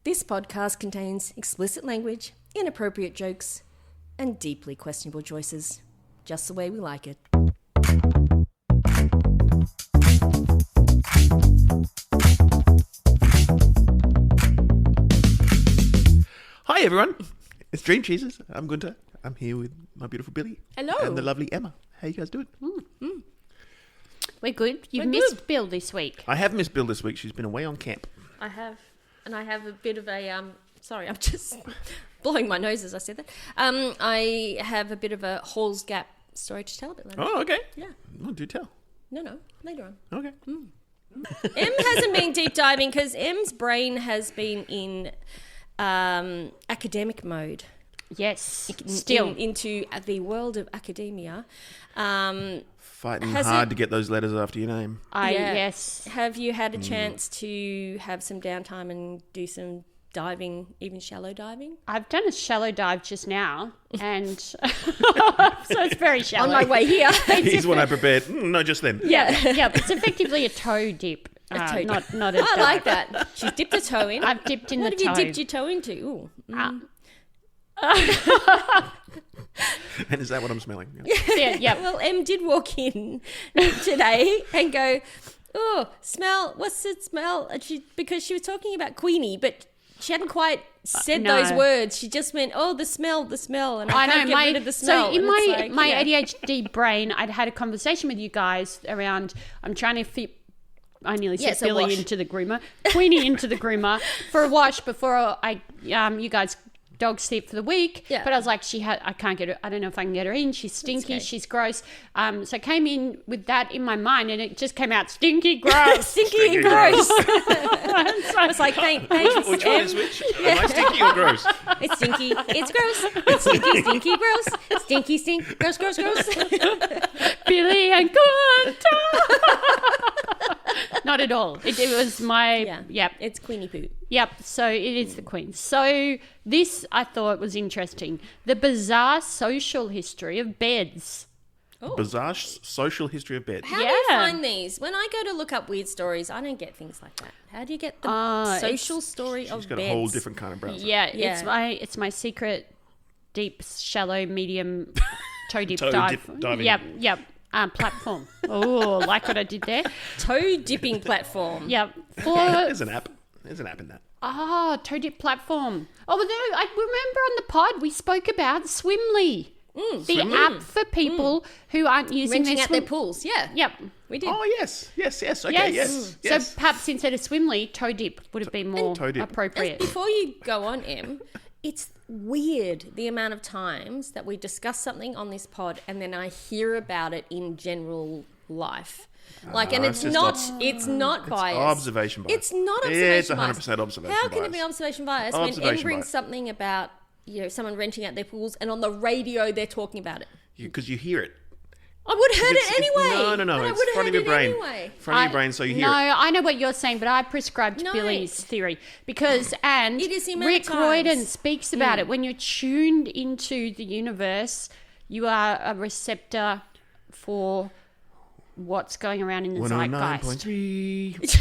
This podcast contains explicit language, inappropriate jokes, and deeply questionable choices. Just the way we like it. Hi everyone, it's Dream Cheeses. I'm Günter. I'm here with my beautiful Billie. Hello. And the lovely Emma. How you guys doing? We're good. You've We're missed good. Bill this week. I have missed Bill this week. She's been away on camp. I have a bit of a, sorry, I'm just blowing my nose as I said that. I have a bit of a Hall's Gap story to tell a bit later. Oh, okay. Yeah. Oh, do tell. No, later on. Okay. Em hasn't been deep diving because Em's brain has been in academic mode. Yes. Still. Into the world of academia. Fighting hard to get those letters after your name. Yes. Have you had a chance to have some downtime and do some diving, even shallow diving? I've done a shallow dive just now, and so it's very shallow. On my way here. Here's what I prepared. No, just then. Yeah. It's effectively a toe dip. toe dip. Not a I dive. like that. She's dipped a toe in. I've dipped in What the have toe. you dipped your toe into? Ooh. And is that what I'm smelling? Yeah. Yeah. Well, Em did walk in today and go, oh, smell, what's it smell? And because she was talking about Queenie, but she hadn't quite said No. those words. She just went, oh, the smell, and I can't get rid of the smell. So in And it's my like, yeah. ADHD brain, I'd had a conversation with you guys around. I'm trying to fit. I nearly said Yes, a Billie wash. into the groomer, Queenie into the groomer for a wash before you guys dog sit for the week. Yeah. But I was like, I can't get her. I don't know if I can get her in. She's stinky. okay. She's gross. So I came in with that in my mind, and it just came out stinky, gross. Stinky and gross. I was like, thanks, Which one is which? Am I stinky or gross? It's stinky, it's gross. It's stinky, stinky, gross. Stinky, stink, gross, gross, gross. Billie and Günter. Not at all. It was my yep. It's Queenie poo. Yep, so it is the Queen. So this I thought was interesting. The bizarre social history of beds. Bizarre social history of bed. How do you Yeah. find these? When I go to look up weird stories, I don't get things like that. How do you get the social story She's of got beds? a whole different kind of browser. Yeah, Yeah. it's my secret deep, shallow, medium toe dip Toe dive. dip diving. Yep. Platform. Oh, like what I did there. toe dipping platform. Yep. There's an app. There's an app in that. Toe dip platform. Oh, well, no, I remember on the pod we spoke about Swimly. The app for people who aren't using Renting their out their pools. Yeah. Yep. We did. Oh, yes. Okay, yes. So perhaps instead of Swimly, toe dip would have been more toe dip. appropriate. Before you go on, Em, it's weird the amount of times that we discuss something on this pod and then I hear about it in general life. Like, and it's not biased. Observation bias. It's not observation It's bias. 100% observation How can bias. it be observation bias when Em Observation brings bias. something about, someone renting out their pools and on the radio they're talking about it? Because you hear it. I would have heard it anyway. No. But I It's would have front of heard your brain. it anyway. Front of your brain, so you hear No, it. I know what you're saying, but I prescribed No. Billie's theory because It is the amount Rick of times. Royden speaks about it. When you're tuned into the universe, you are a receptor for what's going around in the zeitgeist. 109.3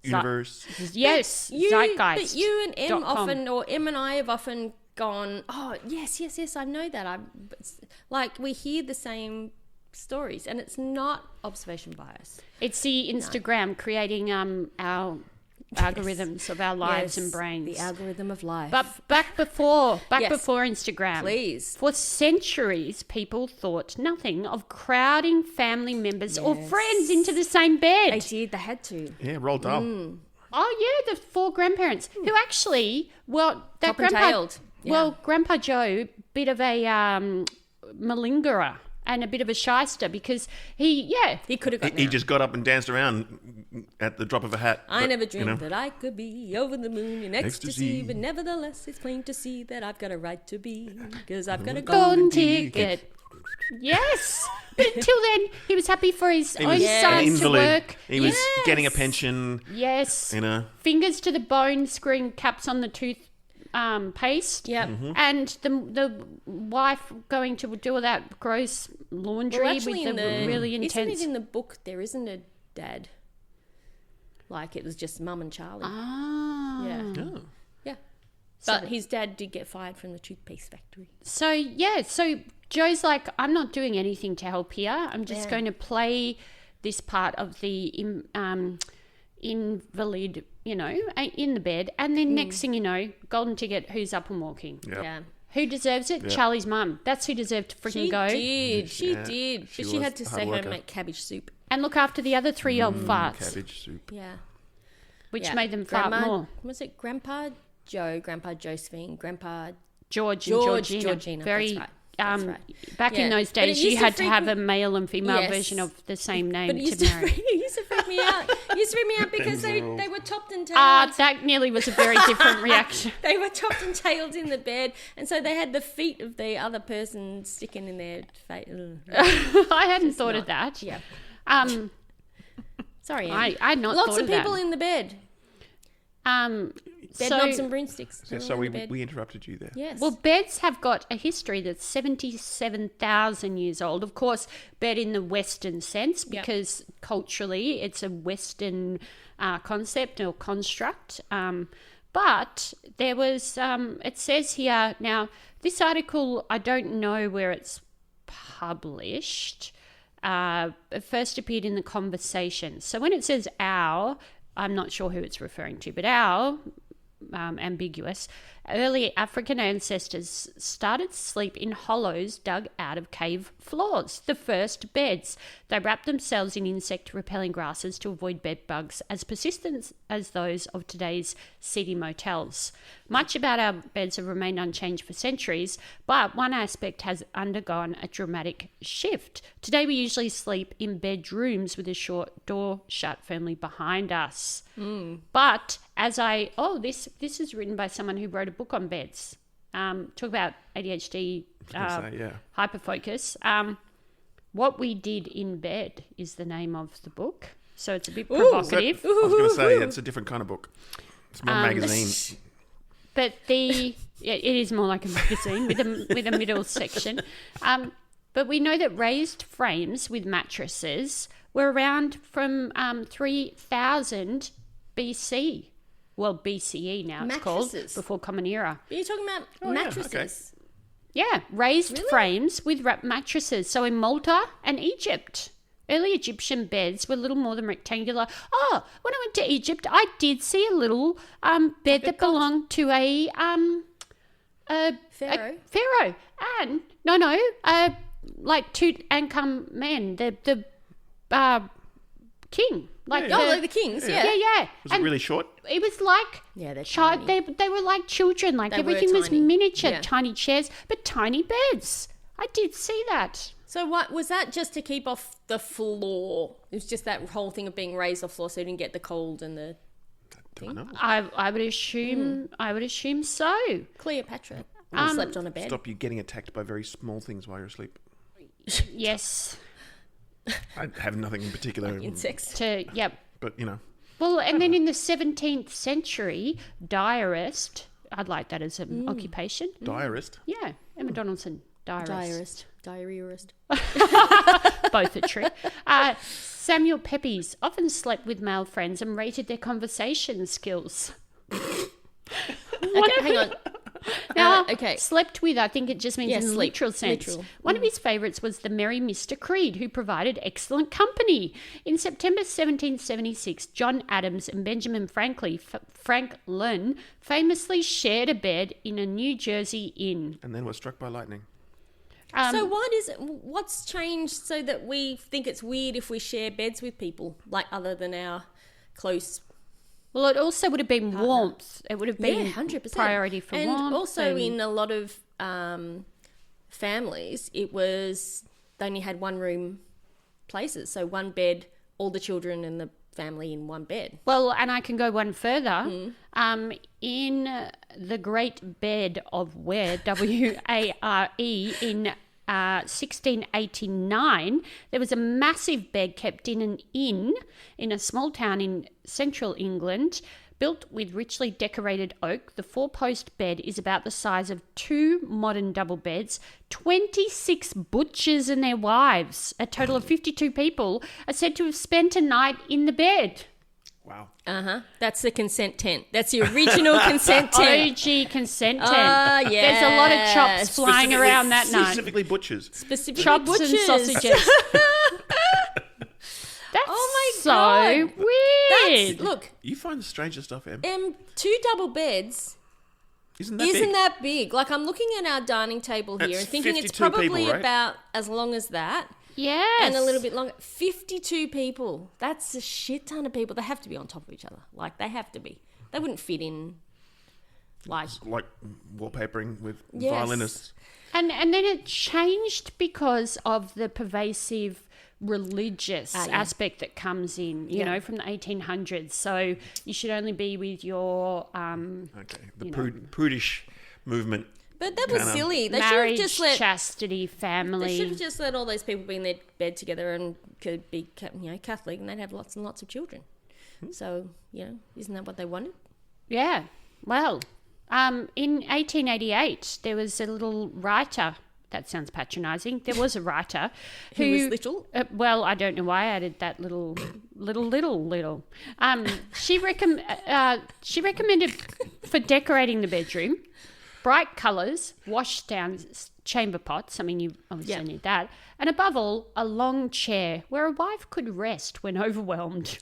universe. Yes, zeitgeist. But you and Em .com. often, or Em and I have often gone, oh, yes, I know that. Like, we hear the same stories, and it's not observation bias. It's the Instagram creating our algorithms of our lives Yes, and brains. The algorithm of life. But back before Yes. Instagram, Please. For centuries, people thought nothing of crowding family members or Yes. friends into the same bed. They did, they had to. Yeah, Roald Dahl. Oh yeah, the four grandparents who actually, that Top and grandpa, tailed. Yeah. well, Grandpa Joe, bit of a malingerer and a bit of a shyster because he He could have got He just got up and danced around at the drop of a hat. I But, never dreamed that I could be over the moon in ecstasy, Ecstasy. but nevertheless, it's plain to see that I've got a right to be, because I've got a golden golden ticket. Yes, but until then, he was happy for his He own was son an to invalid. work. He was getting a Yes. pension. Yes, Fingers fingers to the bone, screwing caps on the tooth paste. Yep. And the wife going to do all that gross laundry Well, with actually, the really intense. Isn't it in the book there isn't a dad? Like, it was just mum and Charlie. Ah. Yeah. Oh. Yeah. But his dad did get fired from the toothpaste factory. So Joe's like, I'm not doing anything to help here. I'm just going to play this part of the invalid, in the bed. And then next thing you know, golden ticket, who's up and walking? Yep. Yeah. Who deserves it? Yep. Charlie's mum. That's who deserved to freaking go. She did. But she had to stay home and make cabbage soup. And look after the other 3-year-old farts. Cabbage soup. Yeah. Which made them fart more. Was it Grandpa Joe, Grandpa Josephine, Grandpa George and Georgina. Very, that's right. Back in those days, you had to have a male and female version of the same name to marry. It used to freak me out. It used to freak me out because they were topped and tailed. That nearly was a very different reaction. They were topped and tailed in the bed, and so they had the feet of the other person sticking in their face. I hadn't thought of that. Yeah. Sorry, I had not lots thought of of people that. in the bed. Bed knobs and broomsticks. So we interrupted you there. Yes. Well, beds have got a history that's 77,000 years old. Of course, bed in the Western sense, because culturally it's a Western concept or construct. But there was, it says here, now this article, I don't know where it's published. It first appeared in The Conversation. So when it says our, I'm not sure who it's referring to, but our, ambiguous, early African ancestors started to sleep in hollows dug out of cave floors, the first beds. They wrapped themselves in insect-repelling grasses to avoid bed bugs as persistent as those of today's seedy motels. Much about our beds have remained unchanged for centuries, but one aspect has undergone a dramatic shift. Today we usually sleep in bedrooms with a short door shut firmly behind us. But as this is written by someone who wrote a book on beds. Talk about ADHD, hyperfocus. What We Did in Bed is the name of the book. So it's a bit provocative. I was going to say, it's a different kind of book. It's more magazine. But it is more like a magazine with a middle section. But we know that raised frames with mattresses were around from 3000 BC. Well, BCE now it's called, before Common Era. But you're talking about mattresses. Yeah, raised frames with mattresses. So in Malta and Egypt, early Egyptian beds were little more than rectangular. Oh, when I went to Egypt, I did see a little bed that belonged to a Pharaoh. Pharaoh. And like Tutankhamun, the king. Like the kings, Yeah. Was it really short? It was like they're tiny. They were like children. Like everything was miniature, tiny chairs, but tiny beds. I did see that. So what was that? Just to keep off the floor? It was just that whole thing of being raised off floor, so you didn't get the cold and the thing. I would assume. I would assume so. Cleopatra slept on a bed. Stop you getting attacked by very small things while you're asleep. Yes. I have nothing in particular. Like insects. But, Well, and then in the 17th century, diarist, I'd like that as an occupation. Diarist? Yeah, Emma Donaldson, diarist. Diarist. Both are true. Samuel Pepys often slept with male friends and rated their conversation skills. Hang on. Now, slept with, I think it just means in the sleep. literal sense. One of his favourites was the merry Mr. Creed, who provided excellent company. In September 1776, John Adams and Benjamin Franklin famously shared a bed in a New Jersey inn. And then were struck by lightning. So what's changed so that we think it's weird if we share beds with people, like other than our close? Well, it also would have been warmth. It would have been 100%. Priority for warmth. And also in a lot of families, they only had one room places. So one bed, all the children and the family in one bed. Well, and I can go one further. In the Great Bed of Ware, W-A-R-E, in 1689, there was a massive bed kept in an inn in a small town in central England. Built with richly decorated oak, the four-post bed is about the size of 2 modern double beds. 26 butchers and their wives, a total of 52 people, are said to have spent a night in the bed. Wow. That's the consent tent. That's the original consent tent. OG consent tent. Yeah. There's a lot of chops flying around that night. Specifically butchers. Specifically Chops butchers. and sausages. That's so God. weird. Look, You find the strangest stuff, Em. 2 double beds Isn't that isn't big? that big. Like, I'm looking at our dining table here That's and thinking it's 52 probably people, right? about as long as that. Yes. And a little bit longer. 52 people. That's a shit ton of people. They have to be on top of each other. Like, they have to be. They wouldn't fit in, like... Like wallpapering with Yes. violinists. And then it changed because of the pervasive religious aspect that comes in, you know, from the 1800s. So you should only be with your Okay. The prudish movement. But that was silly. They should have marriage, just let... chastity, family. They should have just let all those people be in their bed together and could be, Catholic, and they'd have lots and lots of children. So, isn't that what they wanted? Yeah. Well, in 1888, there was a little writer. That sounds patronising. There was a writer Who was little? Well, I don't know why I added that little. She recommended for decorating the bedroom, bright colours, washed down chamber pots. I mean, you obviously need that. And above all, a long chair where a wife could rest when overwhelmed.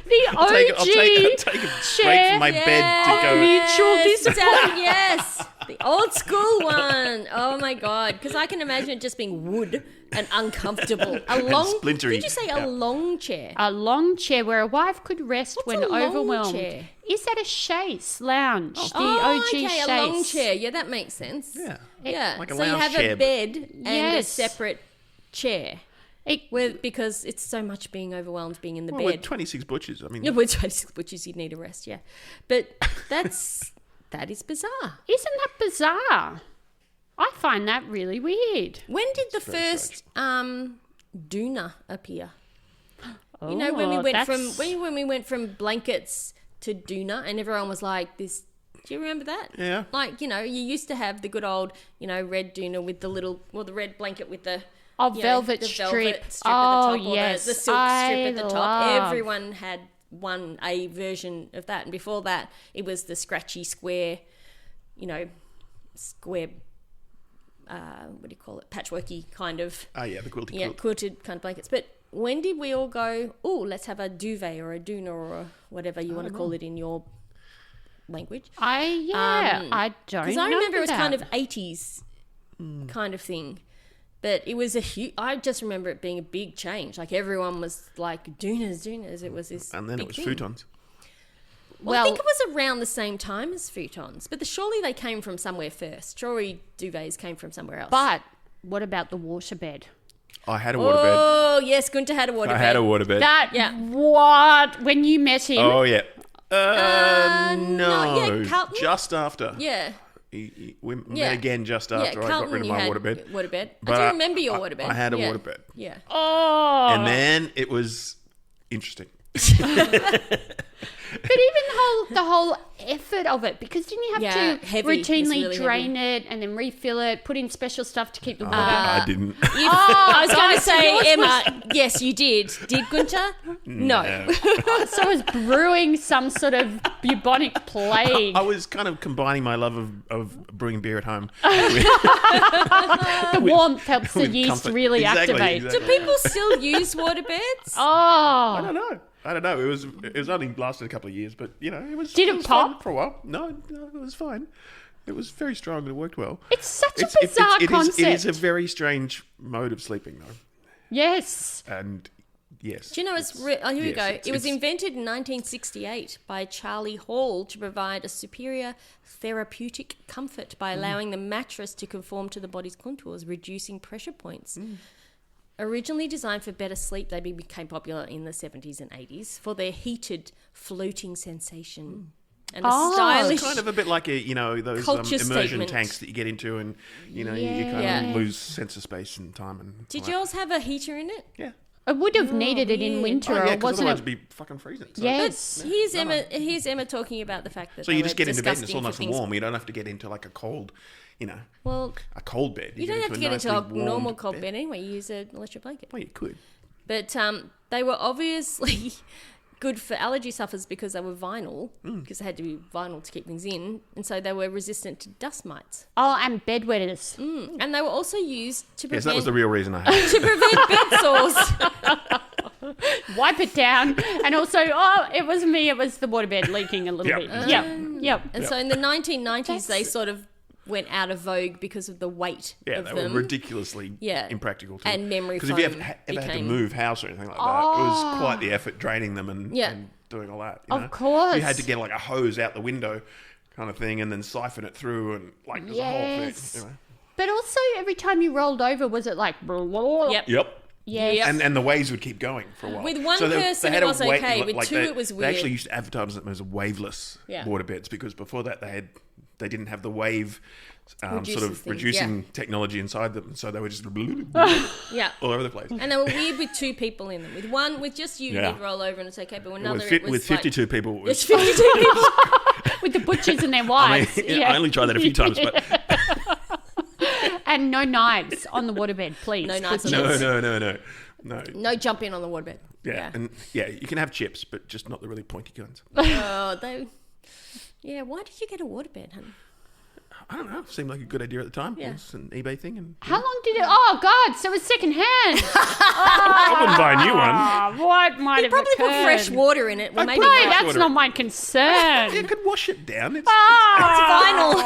The OG I'll take it straight from my bed to go. mutual discipline. Yes, the old school one. Oh my God, because I can imagine it just being wood and uncomfortable. A long, splintery. did you say a long chair? A long chair where a wife could rest when a long overwhelmed. chair? Is that a chaise lounge? The Oh, OG okay, chaise. a long chair. Yeah, that makes sense. Yeah. Yeah, Like a so you lounge have chair, a but- bed and a Yes. separate chair. It- Because it's so much being overwhelmed being in the Well, bed. with 26 butchers, I mean... Yeah, with 26 butchers, you'd need a rest, yeah. But that is bizarre. Isn't that bizarre? I find that really weird. When did the very first doona appear? You know, when we went from blankets to doona, and everyone was like, "This." Do you remember that? Yeah. Like, you used to have the good old, red doona with the the red blanket with the Velvet the strip. velvet strip Oh, at the top, or yes. the silk strip at the top. love- Everyone had a version of that, and before that, it was the scratchy square, square. What do you call it? Patchworky kind of. Oh, yeah, the quilted Yeah, quilt. quilted kind of blankets. But when did we all go, let's have a duvet or a doona or whatever you want to call it in your language? I don't know. Because I remember it was that. kind of 80s kind of thing. But it was I just remember it being a big change. Like, everyone was like, doonas. It was this And then big it was thing. futons. Well, I think it was around the same time as futons. But surely they came from somewhere first. Surely duvets came from somewhere else. But what about the waterbed? I had a waterbed. Oh, yes, Günter had a waterbed. I had a waterbed. What? When you met him? Oh, yeah. no, yeah, Carlton? Just after. Yeah. We met again just after I got Carlton, rid of you my had waterbed. I But do remember your waterbed. I had a waterbed. Yeah. Oh. And then it was interesting. But even the whole effort of it, because didn't you have to heavy. It's routinely really drain it and then refill it, put in special stuff to keep the water? I didn't. I was going to God, so say, yours Emma, yes, you did. Did Günter? No. So I was brewing some sort of bubonic plague. I was kind of combining my love of brewing beer at home. The warmth helps the with yeast comfort. really Exactly, activate. exactly. Do people still use waterbeds? I Oh. don't know. It was only lasted a couple of years, but it was. Did it was pop? fun for a while? No, it was fine. It was very strong and it worked well. It's such a bizarre concept. It is a very strange mode of sleeping, though. Yes. And yes. Do you know, here we go. yes, It was it's- invented in 1968 by Charlie Hall to provide a superior therapeutic comfort by allowing the mattress to conform to the body's contours, reducing pressure points. Originally designed for better sleep, they became popular in the 70s and 80s for their heated, floating sensation. And a stylish... It's kind of a bit like those culture immersion statement. tanks that you get into, and you kind Yeah. of lose sense of space and time. And Did all that. yours have a heater in it? Yeah. I would have needed it in winter, Oh, yeah, or because wasn't otherwise it? it'd be fucking freezing. So. Yes. Here's Emma talking about the fact that So they you just were get into bed and it's disgusting all for nice and things. warm. You don't have to get into like a cold, Well, a cold bed. you don't have to a get into a nicely warmed normal cold bed anyway. You use an electric blanket. Well, you could. But they were obviously good for allergy sufferers because they were vinyl, because they had to be vinyl to keep things in, and so they were resistant to dust mites. Oh, and bedwetters. And they were also used to prevent... Yes, that was the real reason I had it. to prevent bed sores. Wipe it down. And also, it was me, it was the waterbed leaking a little bit. Yep. And so in the 1990s, they sort of went out of vogue because of the weight of they them. were ridiculously impractical too. And memory Because if you ever had to move house or anything like that, it was quite the effort draining them and doing all that. You know? Of course. You had to get like a hose out the window kind of thing and then siphon it through and like there's a whole thing. You know? But also every time you rolled over, was it like... Yep. Yes. And the waves would keep going for a while. With one person, it was okay. With two, it was weird. They actually used to advertise them as waveless waterbeds because before that they didn't have the wave sort of reducing technology inside them. So they were just all over the place. And they were weird with two people in them. With one, with just you, you'd roll over and it's okay. But with another, it was with 52 people. It was 52 people. With the butchers and their wives. I only tried that a few times, but... And no knives on the waterbed, please. No knives on No. No jumping on the waterbed. And you can have chips, but just not the really pointy guns. Why did you get a waterbed, hun? I don't know. Seemed like a good idea at the time. It was an eBay thing. And how long did it... Oh, God, so it's secondhand. I wouldn't buy a new one. What might have probably occurred? put fresh water in it. Well, maybe No, that's not my concern. You could wash it down. It's vinyl.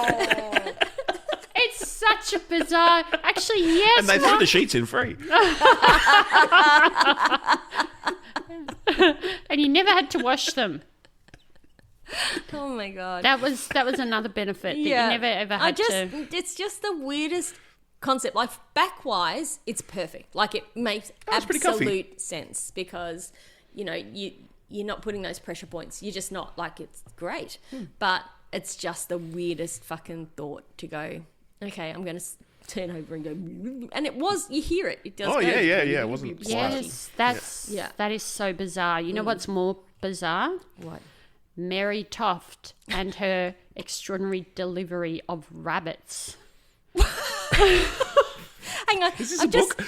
It's such a bizarre... Actually, yes. And they threw the sheets in free. And you never had to wash them. Oh my God. That was another benefit that you never ever had to... It's just the weirdest concept. Like, backwise, it's perfect. Like, it makes absolute sense because, you know, you're not putting those pressure points. You're just not. Like, it's great. But it's just the weirdest fucking thought to go, okay, I'm going to turn over and go... And it was... You hear it. It does go... It wasn't... Yes, that is so bizarre. You know what's more bizarre? What? Mary Toft and her extraordinary delivery of rabbits. Hang on. Is this a book?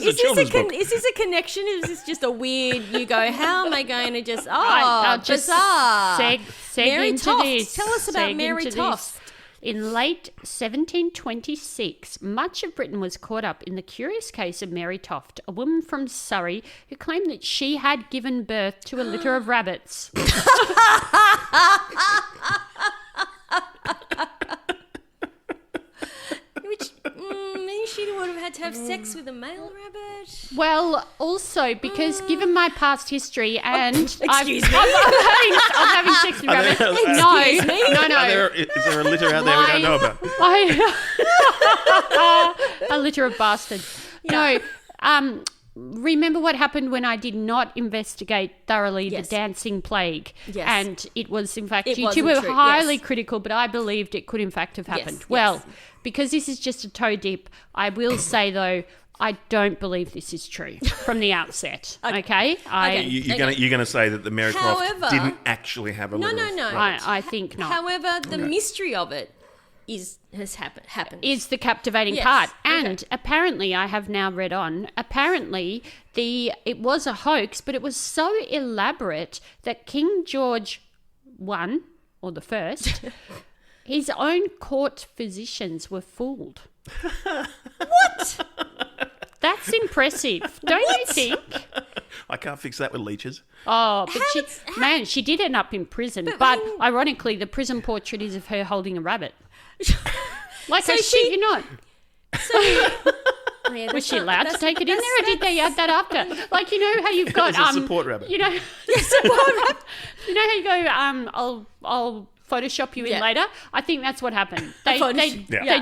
Is this a connection? Is this just a weird, you go, how am I going to just... Oh, bizarre. Seg Mary into Toft. this. Tell us about Mary Toft. In late 1726, much of Britain was caught up in the curious case of Mary Toft, a woman from Surrey who claimed that she had given birth to a litter of rabbits. Which means she would have had to have sex with a male rabbit. Well, also because given my past history and I'm having sex with rabbits. No. Is there a litter out there we don't know about? A litter of bastards. No. Remember what happened when I did not investigate thoroughly the dancing plague? Yes. And it was, in fact, you two were highly critical, but I believed it could, in fact, have happened. Yes. Well, because this is just a toe dip, I will say, though, I don't believe this is true from the outset. Okay? You're going to say that the Mary Toft didn't actually have a litter? No. I think not. However, the mystery of it has happened. Is the captivating part. And apparently, I have now read on, apparently it was a hoax, but it was so elaborate that King George I, or the first, his own court physicians were fooled. What? That's impressive, don't you think? I can't fix that with leeches. Oh, but she did end up in prison. But ironically, the prison portrait is of her holding a rabbit. Like, so shit, you're not. So, was she allowed to take it in there, or did they add that after? Like, you know how you've got a support rabbit. You know, support rabbit. You know how you go, I'll Photoshop you in later. I think that's what happened. They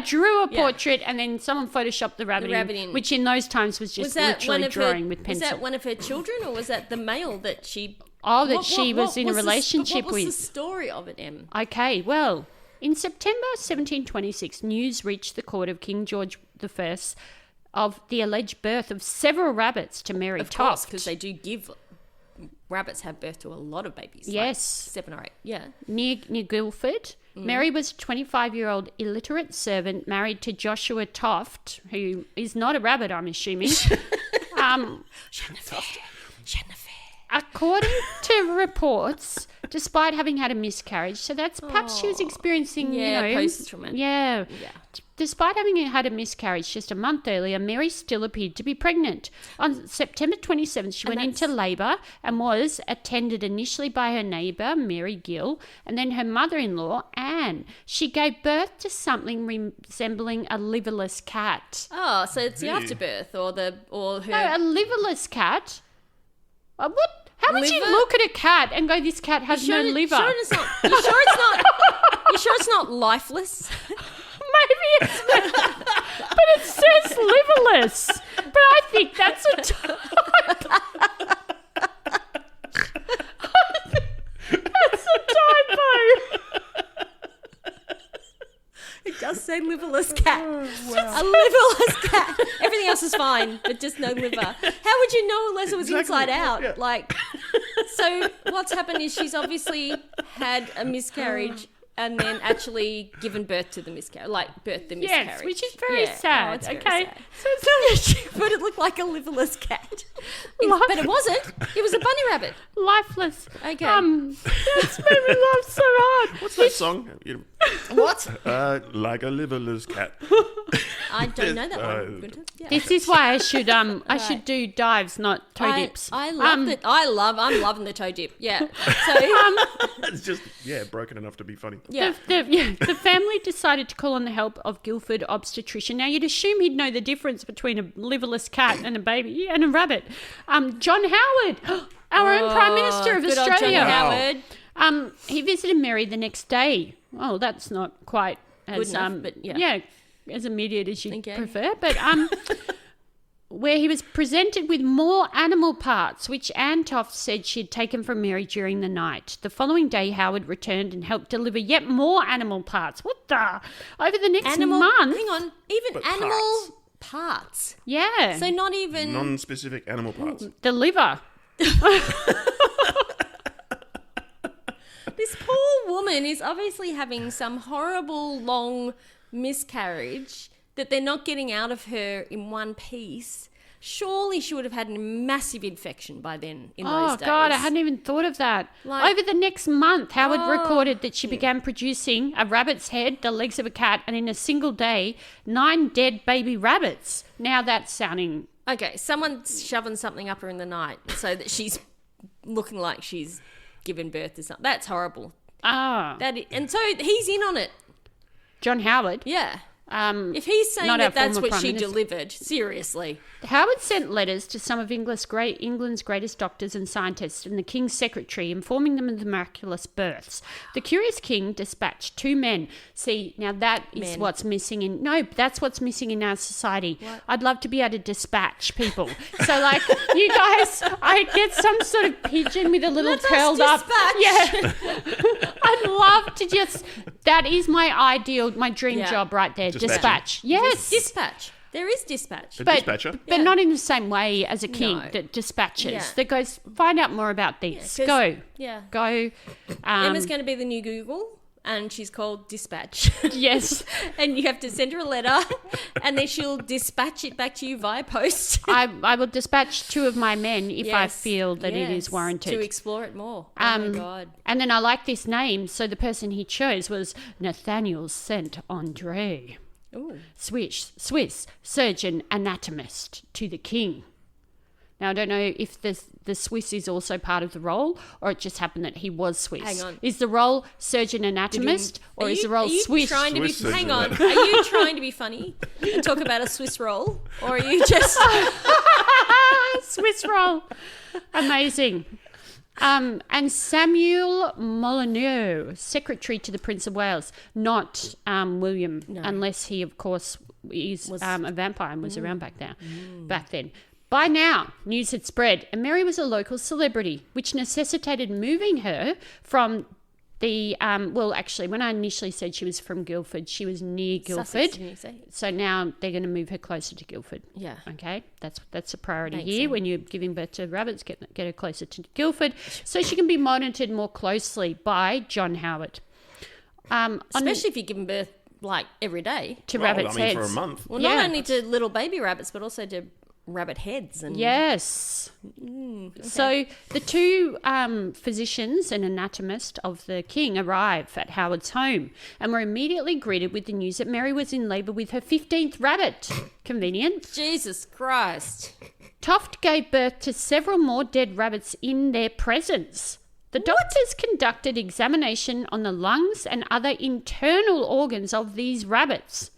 drew a portrait and then someone photoshopped the rabbit in, which in those times was just literally drawing with pencil. Was that one of her children, or was that the male that she? Oh, that she was in a relationship with. What was the story of it, Em? Okay, well, in September 1726, news reached the court of King George I of the alleged birth of several rabbits to Mary Toft. Of course, because they do give... Rabbits have birth to a lot of babies. Yes. Like 7 or 8, yeah. Near Guildford. Mary was a 25-year-old illiterate servant married to Joshua Toft, who is not a rabbit, I'm assuming. According to reports, despite having had a miscarriage, so that's perhaps she was experiencing, post-traumatic. Yeah. Despite having had a miscarriage just a month earlier, Mary still appeared to be pregnant. On September 27th, she went into labour and was attended initially by her neighbour, Mary Gill, and then her mother-in-law, Anne. She gave birth to something resembling a liverless cat. Oh, so it's the afterbirth or her... No, a liverless cat? What? How would you look at a cat and go, this cat has no liver? You sure it's not lifeless? Maybe it's not, but it says liverless. But I think that's a type. That's a typo. It does say liverless cat. Oh, wow. A liverless cat. Everything else is fine, but just no liver. How would you know unless it was inside out? Yeah. So what's happened is she's obviously had a miscarriage and then actually given birth to the miscarriage, birthed the miscarriage. Yes, which is very sad. Very sad. So but it looked like a liverless cat. But it wasn't. It was a bunny rabbit. Lifeless. Okay. That's made me laugh so hard. What's that song? What? Like a liverless cat. I don't know that one. Günter. Yeah. This is why I should I should do dives, not toe dips. I love it. I'm loving the toe dip. Yeah. So it's just broken enough to be funny. Yeah. The family decided to call on the help of Guildford obstetrician. Now you'd assume he'd know the difference between a liverless cat and a baby and a rabbit. John Howard, our own Prime Minister of Australia. John Howard. He visited Mary the next day. Oh, that's not quite as good enough, but as immediate as you prefer. But where he was presented with more animal parts, which Anne Toft said she had taken from Mary during the night. The following day, Howard returned and helped deliver yet more animal parts. What the? Over the next month. Hang on. Even animal parts. Yeah. So not even... Non-specific animal parts. The liver. This poor woman is obviously having some horrible long miscarriage that they're not getting out of her in one piece. Surely she would have had a massive infection by then in those days. Oh, God, I hadn't even thought of that. Over the next month, Howard recorded that she began producing a rabbit's head, the legs of a cat, and in a single day, 9 dead baby rabbits. Now that's sounding... Okay, someone's shoving something up her in the night so that she's looking like she's given birth to something. That's horrible. And so he's in on it. John Howard? Yeah. If he's saying that's what she delivered, seriously. Howard sent letters to some of England's greatest doctors and scientists and the King's secretary, informing them of the miraculous births. The curious king dispatched 2 men. See, now that is what's missing in... No, that's what's missing in our society. What? I'd love to be able to dispatch people. So, you guys, I get some sort of pigeon with a little curled up... Yeah. I'd love to just... That is my dream job right there. Dispatch. Yes. Dispatch. There is dispatch. Dispatcher. But not in the same way as a king that dispatches. That goes, find out more about this. Go. Yeah. Go. Emma's going to be the new Google, and she's called Dispatch. Yes. And you have to send her a letter, and then she'll dispatch it back to you via post. I will dispatch 2 of my men if I feel that it is warranted. To explore it more. Oh, my God. And then I like this name, so the person he chose was Nathaniel St. Andre. Ooh. Swiss surgeon anatomist to the king. Now, I don't know if the Swiss is also part of the role, or it just happened that he was Swiss. Hang on. Is the role surgeon anatomist, or is the role Swiss? Hang on. Are you trying to be funny and talk about a Swiss roll, or are you just... Swiss roll. Amazing. And Samuel Molyneux, secretary to the Prince of Wales, not William, unless he, of course, is a vampire and was around back then. By now, news had spread, and Mary was a local celebrity, which necessitated moving her from the... actually, when I initially said she was from Guildford, she was near Guildford. Sussex, didn't you say? So now they're going to move her closer to Guildford. Yeah. Okay? That's a priority here. When you're giving birth to rabbits, get her closer to Guildford so she can be monitored more closely by John Howard. Especially if you're giving birth, every day. To rabbits' heads. For a month. Well, not only to little baby rabbits, but also to rabbit heads. And yes. Okay. So the two physicians and anatomist of the king arrive at Howard's home and were immediately greeted with the news that Mary was in labour with her 15th rabbit. Convenient. Jesus Christ. Toft gave birth to several more dead rabbits in their presence. The doctors conducted examination on the lungs and other internal organs of these rabbits,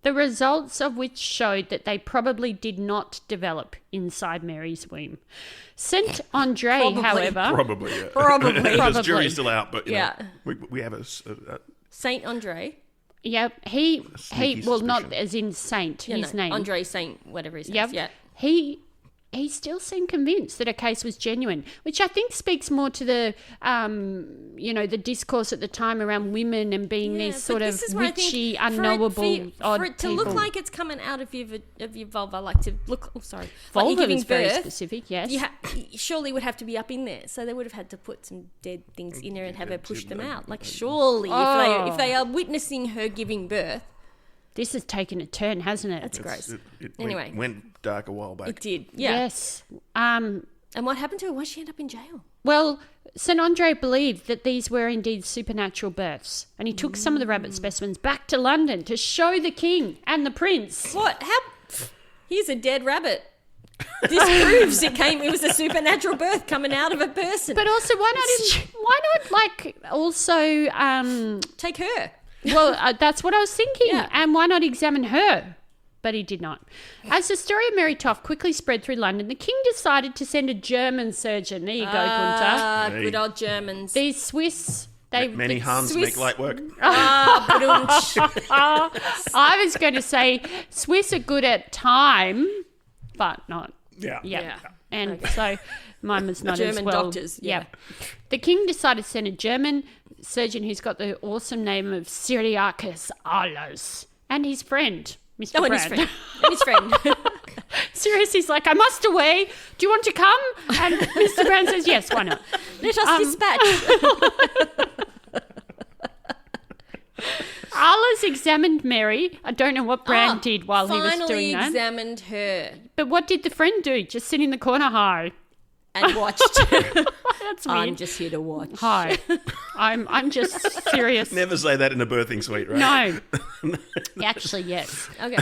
the results of which showed that they probably did not develop inside Mary's womb. Saint Andre, however... Probably, yeah. Probably. The jury's still out, but, you know, we have a Saint Andre? Yeah, he well, suspicion. not as in saint, his name. Andre Saint, whatever his name is, yeah. He still seemed convinced that her case was genuine, which I think speaks more to the, the discourse at the time around women and being these sort of witchy, unknowable, odd for it to people. look like it's coming out of your vulva, like to look. Oh, sorry, vulva like you're giving is very birth, specific. Yes, surely would have to be up in there, so they would have had to put some dead things in her and have her push them out. Like surely, if they are witnessing her giving birth. This has taken a turn, hasn't it? That's gross. It anyway. went dark a while back. It did, yeah. Yes. And what happened to her? Why did she end up in jail? Well, St. Andre believed that these were indeed supernatural births, and he took some of the rabbit specimens back to London to show the king and the prince. What? How? Here's a dead rabbit. This proves it was a supernatural birth coming out of a person. But also, why not also take her? Well, that's what I was thinking. Yeah. And why not examine her? But he did not. As the story of Mary Toft quickly spread through London, the king decided to send a German surgeon. There you go, Günter. Good old Germans. These Swiss... Many Hans make light work. I was going to say Swiss are good at time, but not. Yeah. And so mine was not German as well. Doctors. Yeah. The king decided to send a German surgeon who's got the awesome name of Cyriacus Ahlers and his friend, Mr. Brand. And his friend. Seriously, he's like, I must away. Do you want to come? And Mr. Brand says, yes, why not? Let us dispatch. Ahlers examined Mary. I don't know what Brand did while he was doing that. Finally examined her. But what did the friend do? Just sit in the corner, hi. And watched. That's weird. I'm just here to watch. Hi. I'm just serious. Never say that in a birthing suite, right? No. Actually, yes. Okay.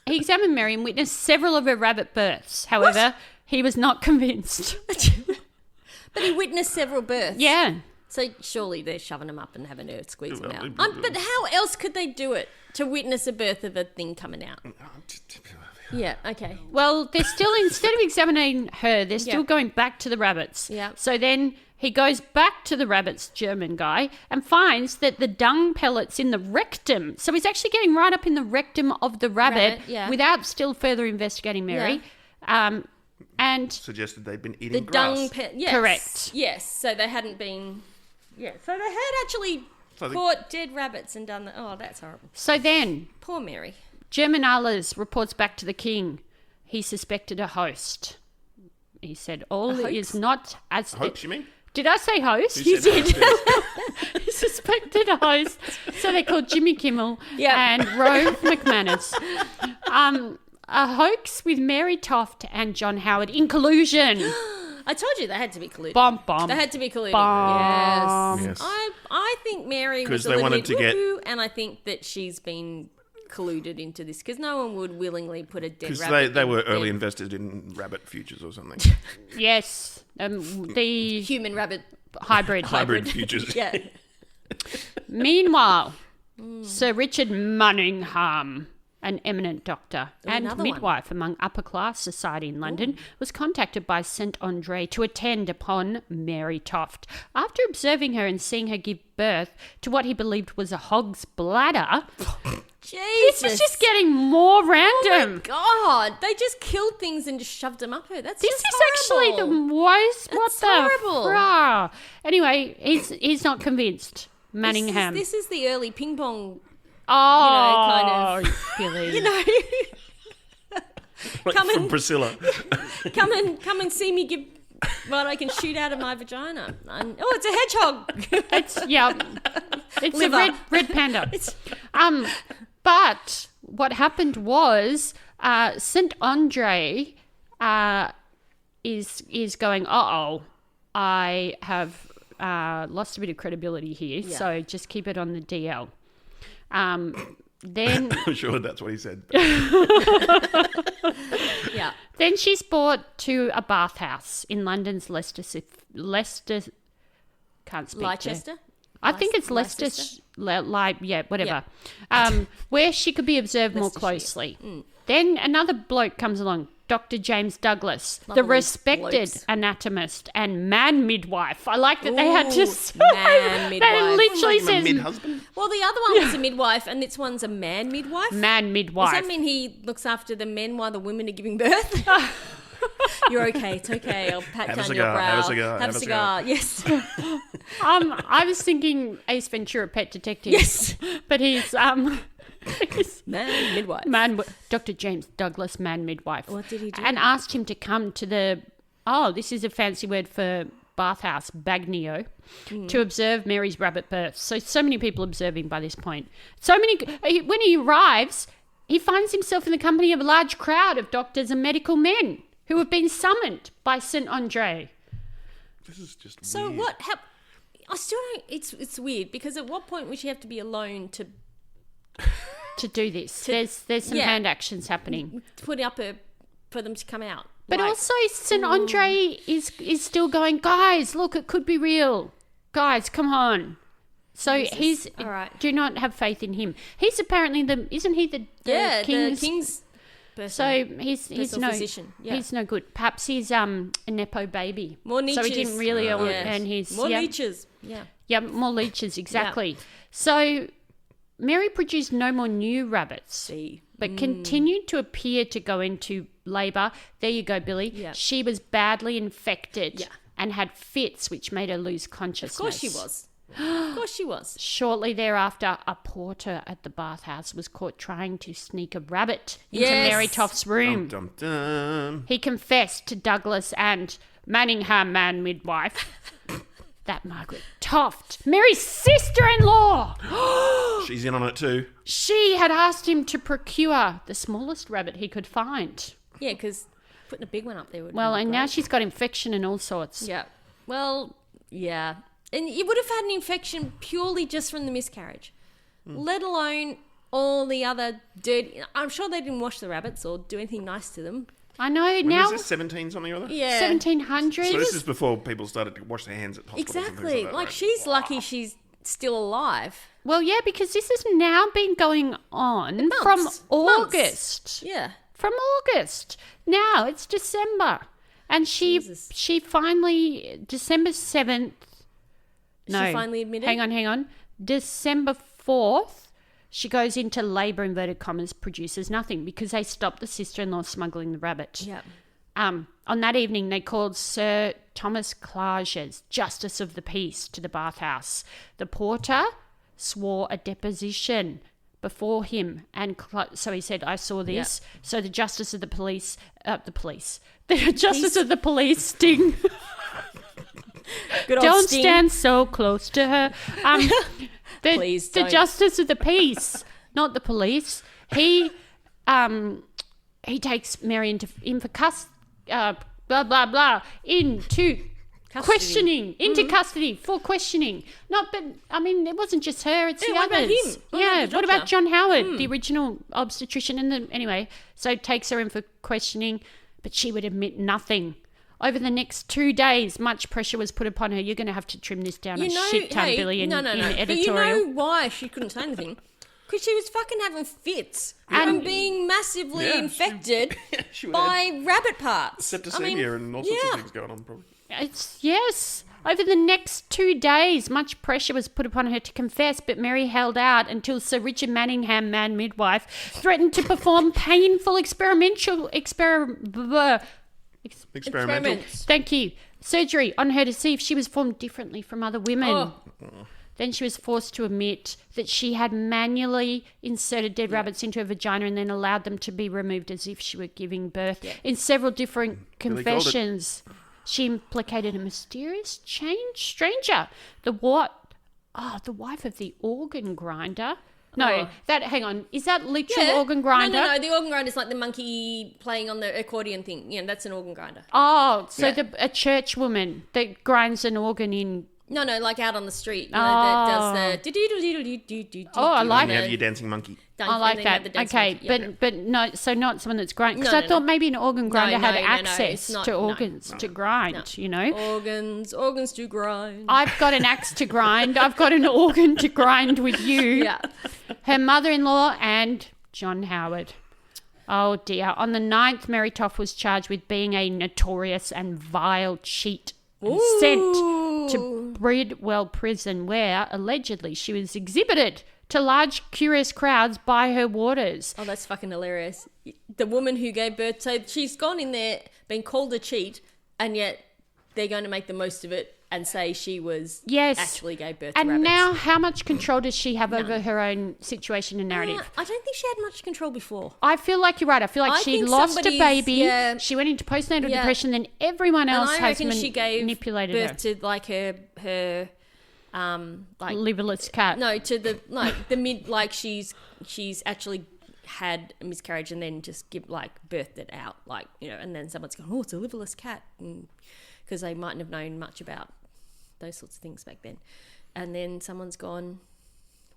He examined Mary and witnessed several of her rabbit births. However, he was not convinced. But he witnessed several births. Yeah. So surely they're shoving them up and having her squeeze them out. But how else could they do it to witness a birth of a thing coming out? Yeah, okay. Well, they're still, instead of examining her, they're still going back to the rabbits. Yeah. So then he goes back to the rabbits, German guy, and finds that the dung pellets in the rectum, so he's actually getting right up in the rectum of the rabbit without still further investigating Mary. Yeah. And suggested they'd been eating the grass. Yes. Correct. Yes, so they hadn't been... Yeah, so they had actually caught dead rabbits and done that. Oh, that's horrible. So then... Poor Mary. German Ahlers reports back to the king. He suspected a host. He said, all is not as... Hoax, you mean? Did I say host? You did. Host, He suspected a host. So they called Jimmy Kimmel and Rove McManus. A hoax with Mary Toft and John Howard in collusion. I told you they had to be colluding. Bomb. They had to be colluding. Yes. I think Mary was a little bit woo-hoo, and I think that she's been colluded into this because no one would willingly put a dead rabbit. Because they were early invested in rabbit futures or something. Yes. The human rabbit hybrid futures. Yeah. Meanwhile, Sir Richard Munningham, an eminent doctor and midwife among upper-class society in London, was contacted by St. Andre to attend upon Mary Toft. After observing her and seeing her give birth to what he believed was a hog's bladder, Jesus. This is just getting more random. Oh my God. They just killed things and just shoved them up her. This is actually the worst. That's horrible. Fra? Anyway, he's not convinced. Manningham. This is the early ping pong. Kind of Billie. From Priscilla. come and see me give what I can shoot out of my vagina. It's a hedgehog. It's a red panda. But what happened was St. Andre is going, I have lost a bit of credibility here, so just keep it on the DL. Then I'm sure that's what he said. Yeah. Then she's brought to a bathhouse in London's Leicester. Can't speak. Leicester? I think it's Leicester. Whatever. Yeah. Where she could be observed more closely. Then another bloke comes along, Dr. James Douglas, the respected anatomist and man midwife. I like that they had to say man midwife. They literally says mid-husband. Well, the other one was a midwife, and this one's a man midwife. Man midwife. Does that mean he looks after the men while the women are giving birth? You're okay. It's okay. I'll pat down your brow. Have a cigar. Yes. I was thinking Ace Ventura, Pet Detective. Yes. But he's man midwife. Dr. James Douglas, man midwife. What did he do? And asked him to come to this is a fancy word for bathhouse, bagnio, to observe Mary's rabbit birth. So many people observing by this point. When he arrives, he finds himself in the company of a large crowd of doctors and medical men who have been summoned by St. Andre. This is just so weird. what? I still don't. It's weird because at what point would she have to be alone to do this? There's some hand actions happening. Put up for them to come out. But also St. Andre is still going, guys, look, it could be real. Guys, come on. So all right. Do not have faith in him. He's apparently isn't he the king's person. So he's no physician. Yeah. He's no good. Perhaps he's a nepo baby. More leeches. So he didn't really and he's more leeches. Yeah. Yeah, more leeches, exactly. Yeah. So Mary produced no more new rabbits, but continued to appear to go into labour. There you go, Billie. Yeah. She was badly infected and had fits, which made her lose consciousness. Of course she was. Of course she was. Shortly thereafter, a porter at the bathhouse was caught trying to sneak a rabbit into Mary Toft's room. Dum, dum, dum. He confessed to Douglas and Manningham man midwife that Margaret Toft, Mary's sister-in-law, she's in on it too. She had asked him to procure the smallest rabbit he could find. Yeah, because putting a big one up there would and now she's got infection and all sorts. Yeah. Well, yeah. And you would have had an infection purely just from the miscarriage, let alone all the other dirty... I'm sure they didn't wash the rabbits or do anything nice to them. I know. When now... is this, 17 something or other? Yeah. 1700s. So this is before people started to wash their hands at hospitals. Exactly. Like that, she's lucky she's still alive. Well, yeah, because this has now been going on from August. Yeah. From August. Now it's December. And she finally... December 7th... No. She finally admitted? Hang on. December 4th, she goes into labour, inverted commas, produces nothing because they stopped the sister-in-law smuggling the rabbit. Yeah. On that evening, they called Sir Thomas Clarges, Justice of the Peace, to the bathhouse. The porter swore a deposition before him, and so he said, I saw this. Yeah. So the Justice of the Police, the Justice of the Police, Sting... Don't stand so close to her. Please don't. The Justice of the Peace, not the police. He takes Mary into questioning, into custody for questioning. It wasn't just her; it's the others. What about him? What about John Howard, the original obstetrician? Anyway, so takes her in for questioning, but she would admit nothing. Over the next 2 days, much pressure was put upon her. You're going to have to trim this down a shit ton, Billie, in editorial. But you know why she couldn't say anything? Because she was fucking having fits and being massively infected by rabbit parts. Septicemia and all sorts of things going on, probably. Yes. Over the next 2 days, much pressure was put upon her to confess, but Mary held out until Sir Richard Manningham, man midwife, threatened to perform painful experimental experiments. Thank you. Surgery on her to see if she was formed differently from other women. Then she was forced to admit that she had manually inserted dead rabbits into her vagina and then allowed them to be removed as if she were giving birth. Yeah. In several different confessions, she implicated a mysterious stranger, the wife of the organ grinder, No, hang on. Is that literal organ grinder? No. The organ grinder is like the monkey playing on the accordion thing. Yeah, that's an organ grinder. Oh, so a church woman that grinds an organ in. No, like out on the street. That does the. I like it. You have your dancing monkey. I like that. Okay, but no, so not someone that's grinding. Because I thought maybe an organ grinder had access to organs to grind, you know. Organs to grind. I've got an axe to grind. I've got an organ to grind with you. Yeah. Her mother-in-law and John Howard. Oh, dear. On the 9th, Mary Toff was charged with being a notorious and vile cheat and sent to Bridwell Prison, where allegedly she was exhibited to large curious crowds by her warders. Oh, that's fucking hilarious. The woman who gave birth, so she's gone in there, been called a cheat, and yet they're going to make the most of it and say she was actually gave birth to rabbits. And now how much control does she have over her own situation and narrative? I don't think she had much control before. I feel like you're right. I feel like she lost a baby. Yeah. She went into postnatal depression. Then everyone else has manipulated her. She gave birth to like her like liverless cat. No, to the mid, like she's actually had a miscarriage and then just birthed it out, and then someone's gone, it's a liverless cat, because they mightn't have known much about those sorts of things back then. And then someone's gone,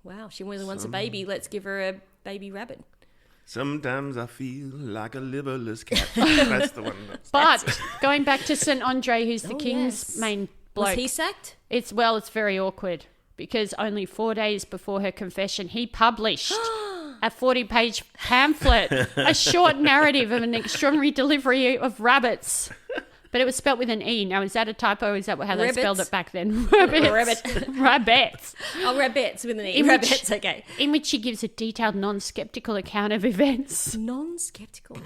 wow, she really wants a baby, let's give her a baby rabbit. Sometimes I feel like a liverless cat. That's the one. But going back to St. Andre, who's the king's main bloke. Was he sacked? It's very awkward, because only 4 days before her confession, he published a 40-page pamphlet, a short narrative of an extraordinary delivery of rabbits. But it was spelt with an E. Now, is that a typo? Is that how they spelled it back then? Rabbits. Oh, rabbits with an E. Rabbits, okay. In which she gives a detailed, non-skeptical account of events. Non-skeptical?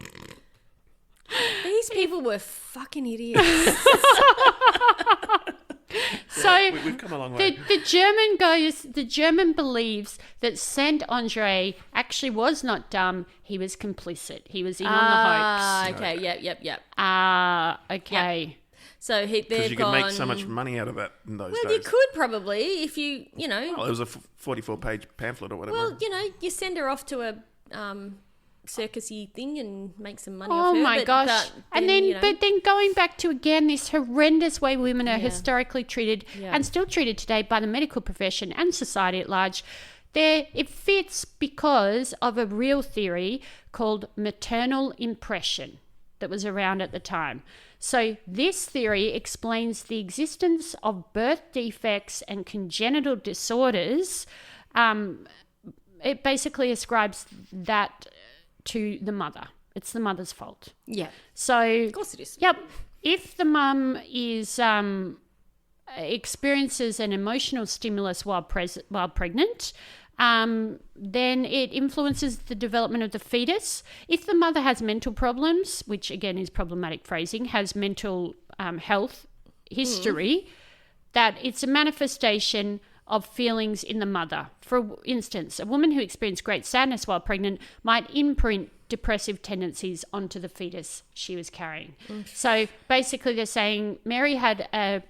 These people were fucking idiots. So we've come a long way. The German believes that Saint Andre actually was not dumb. He was complicit. He was in on the hoax. Okay. Yep. Okay. Yep. So because you could make so much money out of that in those days. Well, you could probably if you know. Well, it was a 44-page pamphlet or whatever. Well, you send her off to a circusy thing and make some money off her. Oh my gosh. But then going back to again this horrendous way women are historically treated and still treated today by the medical profession and society at large. It fits because of a real theory called maternal impression that was around at the time. So this theory explains the existence of birth defects and congenital disorders. It basically ascribes that to the mother. It's the mother's fault. Yeah. So of course it is. Yep. If the mum is experiences an emotional stimulus while pregnant, then it influences the development of the fetus. If the mother has mental problems, which again is problematic phrasing, has mental health history, that it's a manifestation of feelings in the mother. For instance, a woman who experienced great sadness while pregnant might imprint depressive tendencies onto the fetus she was carrying. So basically they're saying Mary had a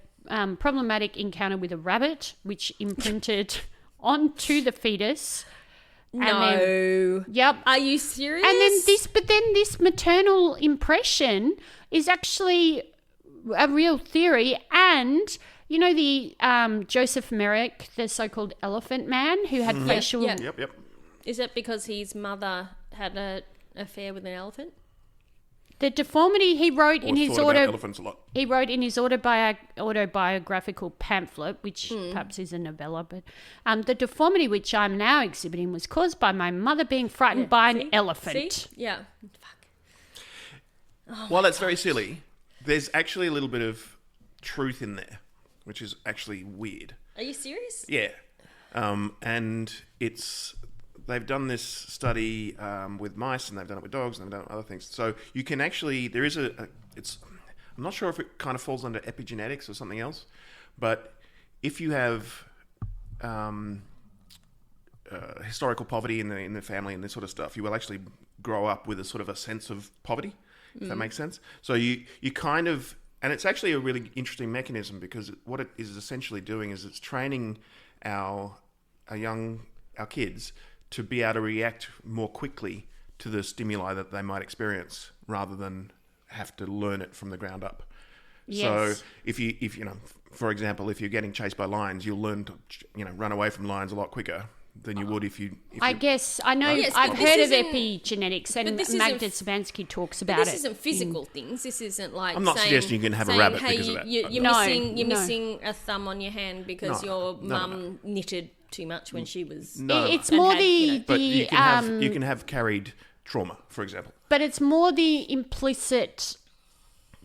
problematic encounter with a rabbit, which imprinted onto the fetus. Yep. Are you serious? And then this maternal impression is actually a real theory. And you know the Joseph Merrick, the so-called elephant man who had facial... Yep. Is it because his mother had an affair with an elephant? The deformity he wrote in his elephants a lot. He wrote in his autobiographical pamphlet, which perhaps is a novella, but the deformity which I'm now exhibiting was caused by my mother being frightened by an elephant. See? Yeah. Fuck. While that's very silly, there's actually a little bit of truth in there, which is actually weird. Are you serious? Yeah. And they've done this study with mice, and they've done it with dogs, and they've done it with other things. So you can actually, there is I'm not sure if it kind of falls under epigenetics or something else, but if you have historical poverty in the family and this sort of stuff, you will actually grow up with a sort of a sense of poverty, if that makes sense. So you kind of, and it's actually a really interesting mechanism, because what it is essentially doing is it's training our kids to be able to react more quickly to the stimuli that they might experience rather than have to learn it from the ground up. Yes. So if you know, for example, if you're getting chased by lions, you'll learn to, run away from lions a lot quicker than you would if you... I guess, I know, Yes, I've but heard this of isn't- epigenetics, and this Magda isn't- Szymanski talks about This it. isn't physical things. This isn't like I'm not saying, suggesting you can have a saying, rabbit hey, because of that. You're No, missing no. missing a thumb on your hand because No, your no, mum knitted too much when she was... No. It's And more had, the, you know- But you can the you can have carried trauma, for example. but it's more the implicit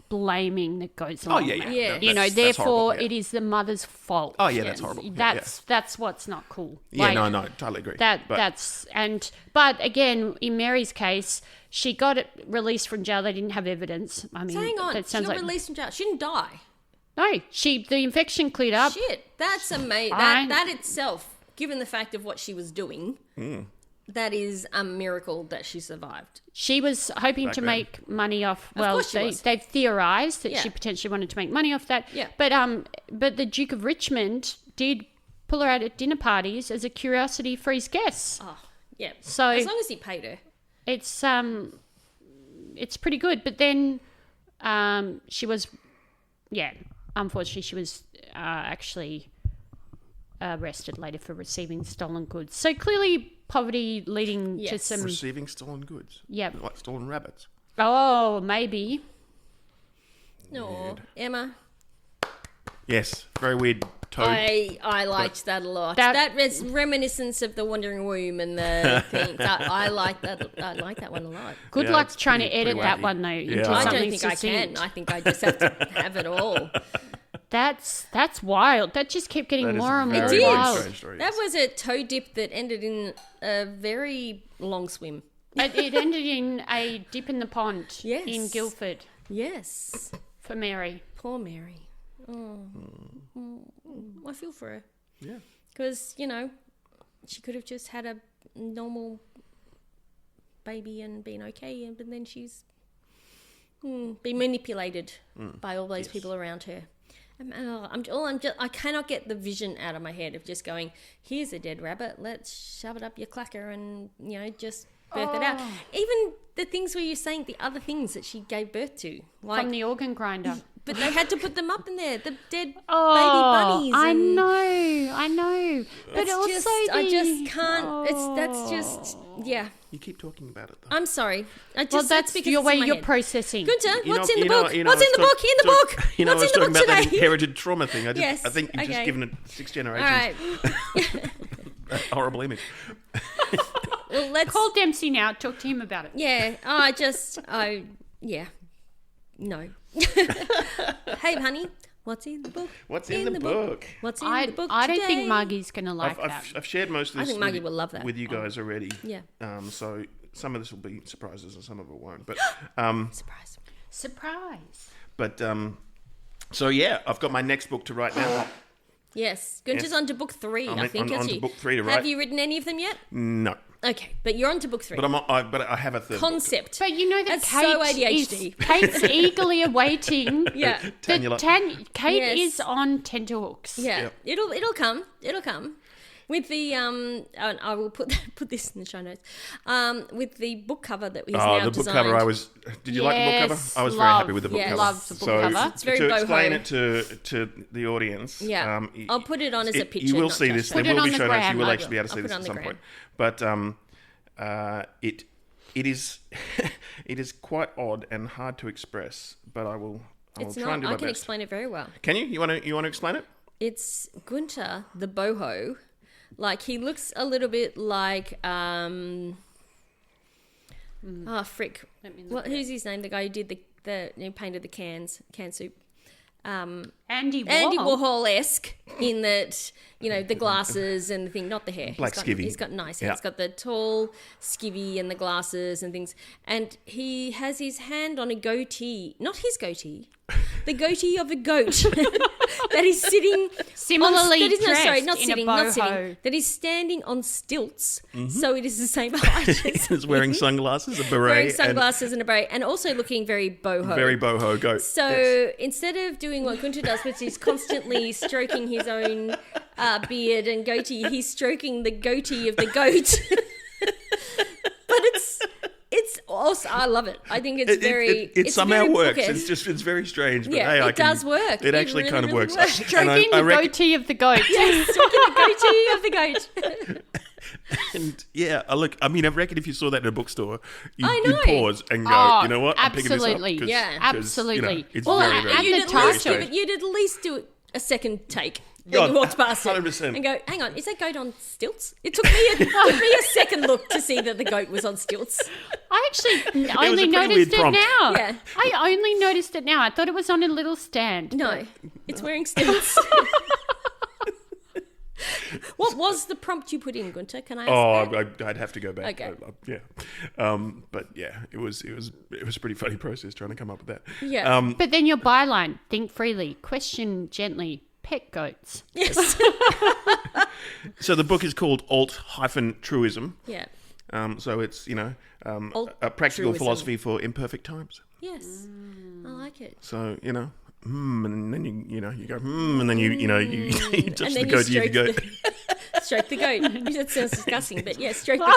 blaming that goes on. Yeah. Yeah. No, You know, that's therefore horrible, yeah. it is the mother's fault. Oh, yeah, that's horrible. That's what's not cool. Yeah, Like, no, totally agree. But again, in Mary's case, she got it released from jail. They didn't have evidence. I mean, So hang on, that she sounds got like released from jail. She didn't die. no. The infection cleared up. Shit, that's amazing. I- That itself, given the fact of what she was doing, that is a miracle that she survived. She was hoping to then. make money off. Well, course she was. they've theorised that Yeah. she potentially wanted to make money off that. Yeah. But the Duke of Richmond did pull her out at dinner parties as a curiosity for his guests. Oh, yeah. So- as long as he paid her. It's pretty good. But then she was, unfortunately, she was actually arrested later for receiving stolen goods. So clearly, poverty leading to Yes. some. Receiving stolen goods. Yeah. Like stolen rabbits. Oh, maybe. No, Emma. Yes, very weird toad. I liked that a lot. That- That was reminiscence of the Wandering Womb and the things. I like that. I like that one a lot. Good Yeah, luck it's trying to pretty edit that wacky. one though Yeah, into I I something don't think I can. succinct. I think I just have to have it all. That's wild. That just kept getting That is more and very, more It very wild. strange story. That was a toe dip that ended in a very long swim. It ended in a dip in the pond Yes. in Guildford Yes, for Mary. poor Mary. Oh, I feel for her Yeah. because she could have just had a normal baby and been okay, but then she's been manipulated by all those people around her. I cannot get the vision out of my head of just going, here's a dead rabbit, let's shove it up your clacker and just birth it out. Even the things where you're saying the other things that she gave birth to, like, From the organ grinder. but they had to put them up in there, the dead baby Oh, bunnies. I and know. But it's also just, I the- just can't. That's just You keep talking about it though. I'm sorry. Well, that's because your it's way in my you're head. processing. Günter, You what's know- in the you know- book? you know, What's I in the was book? In the talk- book. You know, I What's was in the talking book about that today? inherited trauma thing. I Yes, think you've okay. just given it 6 All generations. right. That horrible image. Well, let's. Call Dempsey now. Talk to him about it. Yeah. Yeah. No. Hey, honey. What's in the book? What's in the book? What's in I the book don't today? think Margie's going to like that. I've shared most of I this think Maggie will love that. with you guys already. Yeah. So some of this will be surprises and some of it won't. But Surprise. Surprise. so yeah, I've got my next book to write now. Yes. Günter's Yes. on to book 3, I think. on aren't to you? book 3 to write. Have you written any of them yet? No, Okay, but you're on to book 3. but but I have a third book. Concept. But you know that That's Kate so ADHD. Kate's eagerly awaiting. Yeah. Tanya, Kate Yes. is on tenterhooks. Yeah, Yep. it'll come. With the and I will put this in the show notes. With the book cover that he's now the book designed. cover. Did you like the book cover? Yes, I was very happy with the book Yes. cover. Love the book so cover. It's very to boho. explain it to the audience. Yeah. I'll put it on as a picture, You will not see just this. show There Put it will on be the show notes. gram. You will I actually be able to see I'll this put it at on some the point. But it is it is quite odd and hard to express. But I will It's try not. and do I my can best. explain it very well. Can you? You want to explain it? It's Günter the boho. Like he looks a little bit like frick. Who's his name? The guy who did who painted the can soup. Andy Warhol. Andy Warhol-esque in that, the glasses and the thing, not the hair. Black skivvy. He's got nice hair. Yeah. He's got the tall skivvy and the glasses and things. And he has his hand on a goatee. Not his goatee. The goatee of a goat that is sitting Similarly that is, no, sorry, dressed not in a sitting, not boho. sitting. That is standing on stilts, so it is the same height. as It's wearing sunglasses, a beret, wearing sunglasses and a beret, and also looking very boho. very boho goat. So Yes. instead of doing what Günter does, which is constantly stroking his own beard and goatee, he's stroking the goatee of the goat. I love it. I think it's very. It somehow very works. bookend. It's very strange, but Yeah, hey, it does work. It actually really, kind of really works. works. Stroking the goatee of the goat. Yes, stroking the goatee of the goat. And yeah, look, I mean, I reckon if you saw that in a bookstore, I you'd know. pause and go, Oh, you know what? I'm picking this up. absolutely. 'Cause- Yeah. 'cause, Absolutely. it's Well, very, very, and the You'd at, title. least give it, you'd at least do a second take when God, you walked past it 100%. and go, hang on, is that goat on stilts? It took me a second look to see that the goat was on stilts. I actually was a only pretty noticed weird it prompt. now. Yeah. I only noticed it now. I thought it was on a little stand. No, it's wearing stilts. What was the prompt you put in, Günter? Can I ask that? I'd have to go back. Okay. Yeah. But yeah, it was a pretty funny process trying to come up with that. Yeah. But then your byline, think freely, question gently, pet goats. Yes. So the book is called Alt-Truism. Yeah. So it's, a practical Alt-truism. philosophy for imperfect times. Yes. I like it. So, and then you go, and then you touch And the then goat, you go. Stroke the goat. That sounds disgusting, but yeah, stroke the goat.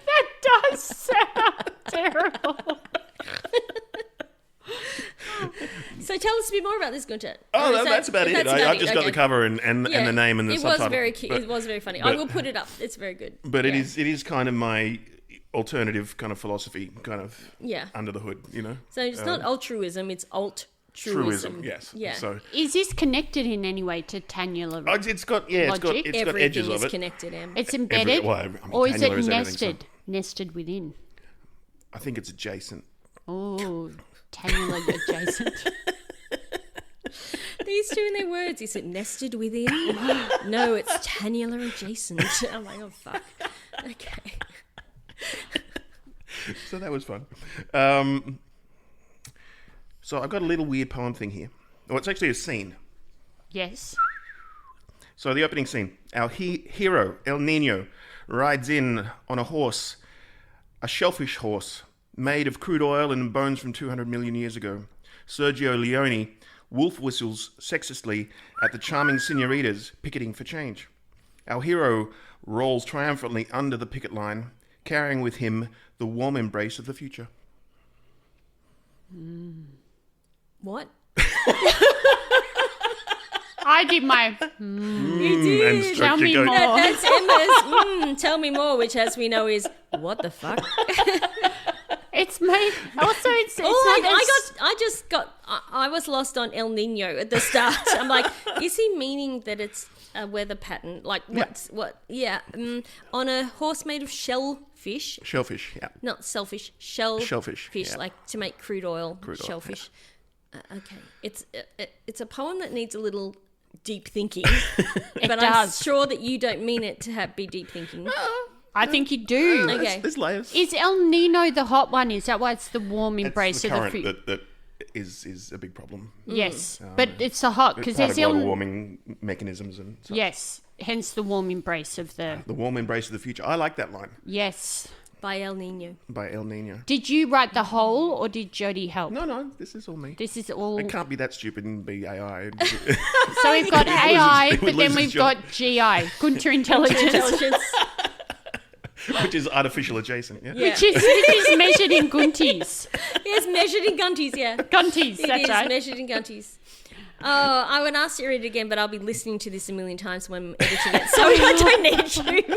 That does sound terrible. So tell us a bit more about this, Günter. Oh, Or is that's about it. that's I've just got Okay. the cover and Yeah. the name and the it subtitle. Was very cute. But- It was very funny. I but- will put it up. It's very good. But yeah. it is kind of my alternative kind of philosophy, kind of Yeah. under the hood, So it's not altruism, it's alt-truism. Truism, yes. Yeah. So Is this connected in any way to Tannular? it's got got Logic. it's got Everything edges is of it. connected, Em. It's embedded, well, I mean, or is it Tannular is everything, so- nested? Nested within. I think it's adjacent. Oh, Tannular adjacent. These two in their words. Is it nested within? No, it's tannular adjacent. I'm like, oh, fuck. Okay. So that was fun. So I've got a little weird poem thing here. Oh, it's actually a scene. Yes. So the opening scene. Our hero, El Nino, rides in on a horse, a shellfish horse, made of crude oil and bones from 200 million years ago. Sergio Leone wolf whistles sexistly at the charming senoritas picketing for change. Our hero rolls triumphantly under the picket line, carrying with him the warm embrace of the future. What? I did my. You did. And stroke Tell your me goat. more. That's Emma's. Tell me more, which, as we know, is what the fuck. It's my. Also, it's not. I was lost on El Nino at the start. I'm like, is he meaning that it's a weather pattern? Like, what? Yeah. On a horse made of shellfish. Shellfish, yeah. Not selfish. Shellfish. yeah. Like to make crude oil. Crude oil, shellfish. Okay. It's a poem that needs a little deep thinking. But I'm does. sure that you don't mean it to be deep thinking. I think you do. Okay. There's layers. Is El Nino the hot one? Is that why it's the warm embrace It's the of the current future? that is a big problem. Yes, but it's the hot because Part of there's global El. warming mechanisms and such. Yes, hence the warm embrace of the. The warm embrace of the future. I like that line Yes. By El Nino. by El Nino. Did you write the whole, or did Jodie help? No, this is all me. This is all. It can't be that stupid and be AI. So we've got AI, it but then loses we've job. got GI, Günter Intelligence, Intelligence. Which is artificial adjacent, yeah? Yeah. which is measured in Gunties. It's measured in gunties, yeah. Gunties, It that's is right. measured in gunties. Oh, I would ask you to read it again, but I'll be listening to this a million times when I'm editing it, so I don't need you.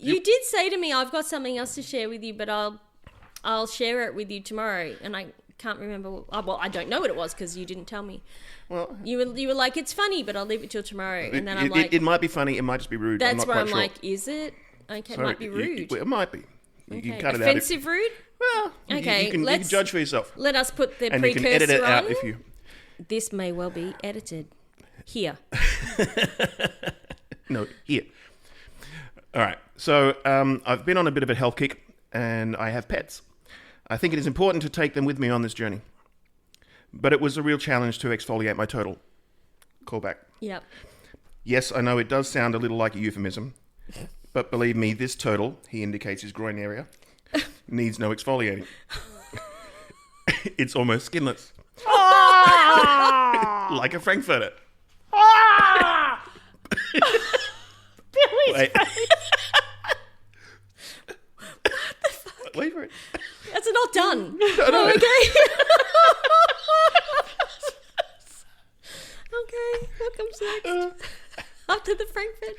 You did say to me, I've got something else to share with you, but I'll share it with you tomorrow, and I can't remember. Well, I don't know what it was because you didn't tell me. Well, You were like, it's funny, but I'll leave it till tomorrow, and then I'm it, like, it might be funny, it might just be rude. that's I'm not where quite I'm sure. like, is it? Okay, it might be rude. It might be. You Okay. can cut Offensive rude? it out. Well, Okay, you can let's- judge for yourself. Let us put the And you precursor can edit it on. out if you... This may well be edited. Here. No, here. All right. So I've been on a bit of a health kick, and I have pets. I think it is important to take them with me on this journey. But it was a real challenge to exfoliate my turtle. Call back. Yep. Yes, I know it does sound a little like a euphemism, but believe me, this turtle, he indicates his groin area, needs no exfoliating. It's almost skinless. Like a Frankfurter. Billy, Wait. Wait for it. That's not done. No. Okay. Okay, what comes next? After the Frankfurt.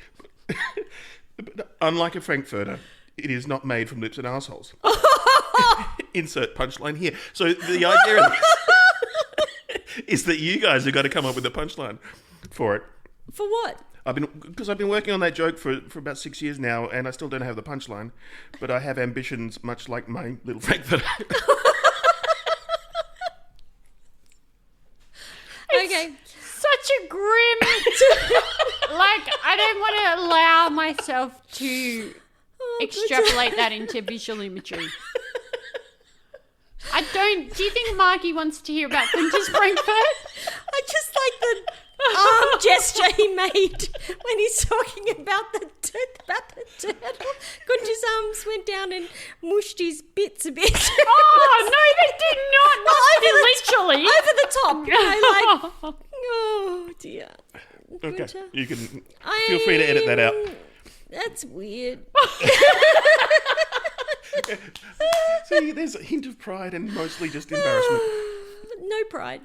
Unlike a Frankfurter, it is not made from lips and assholes. Insert punchline here. So the idea of this is that you guys have got to come up with a punchline for it. For what? I've been working on that joke for about 6 years now, and I still don't have the punchline, but I have ambitions much like my little Frankfurter. Okay. Such a grim... like, I don't want to allow myself to extrapolate that into visual imagery. Do you think Marky wants to hear about Günter's Frankfurt? I just like the arm gesture he made when he's talking about the turtle. Günter's arms went down and mushed his bits a bit. Oh, no, they did not. Literally. Over the top. You know, like, oh, dear. Okay, Günter. you can feel free to edit that out. That's weird. See, there's a hint of pride and mostly just embarrassment. No pride.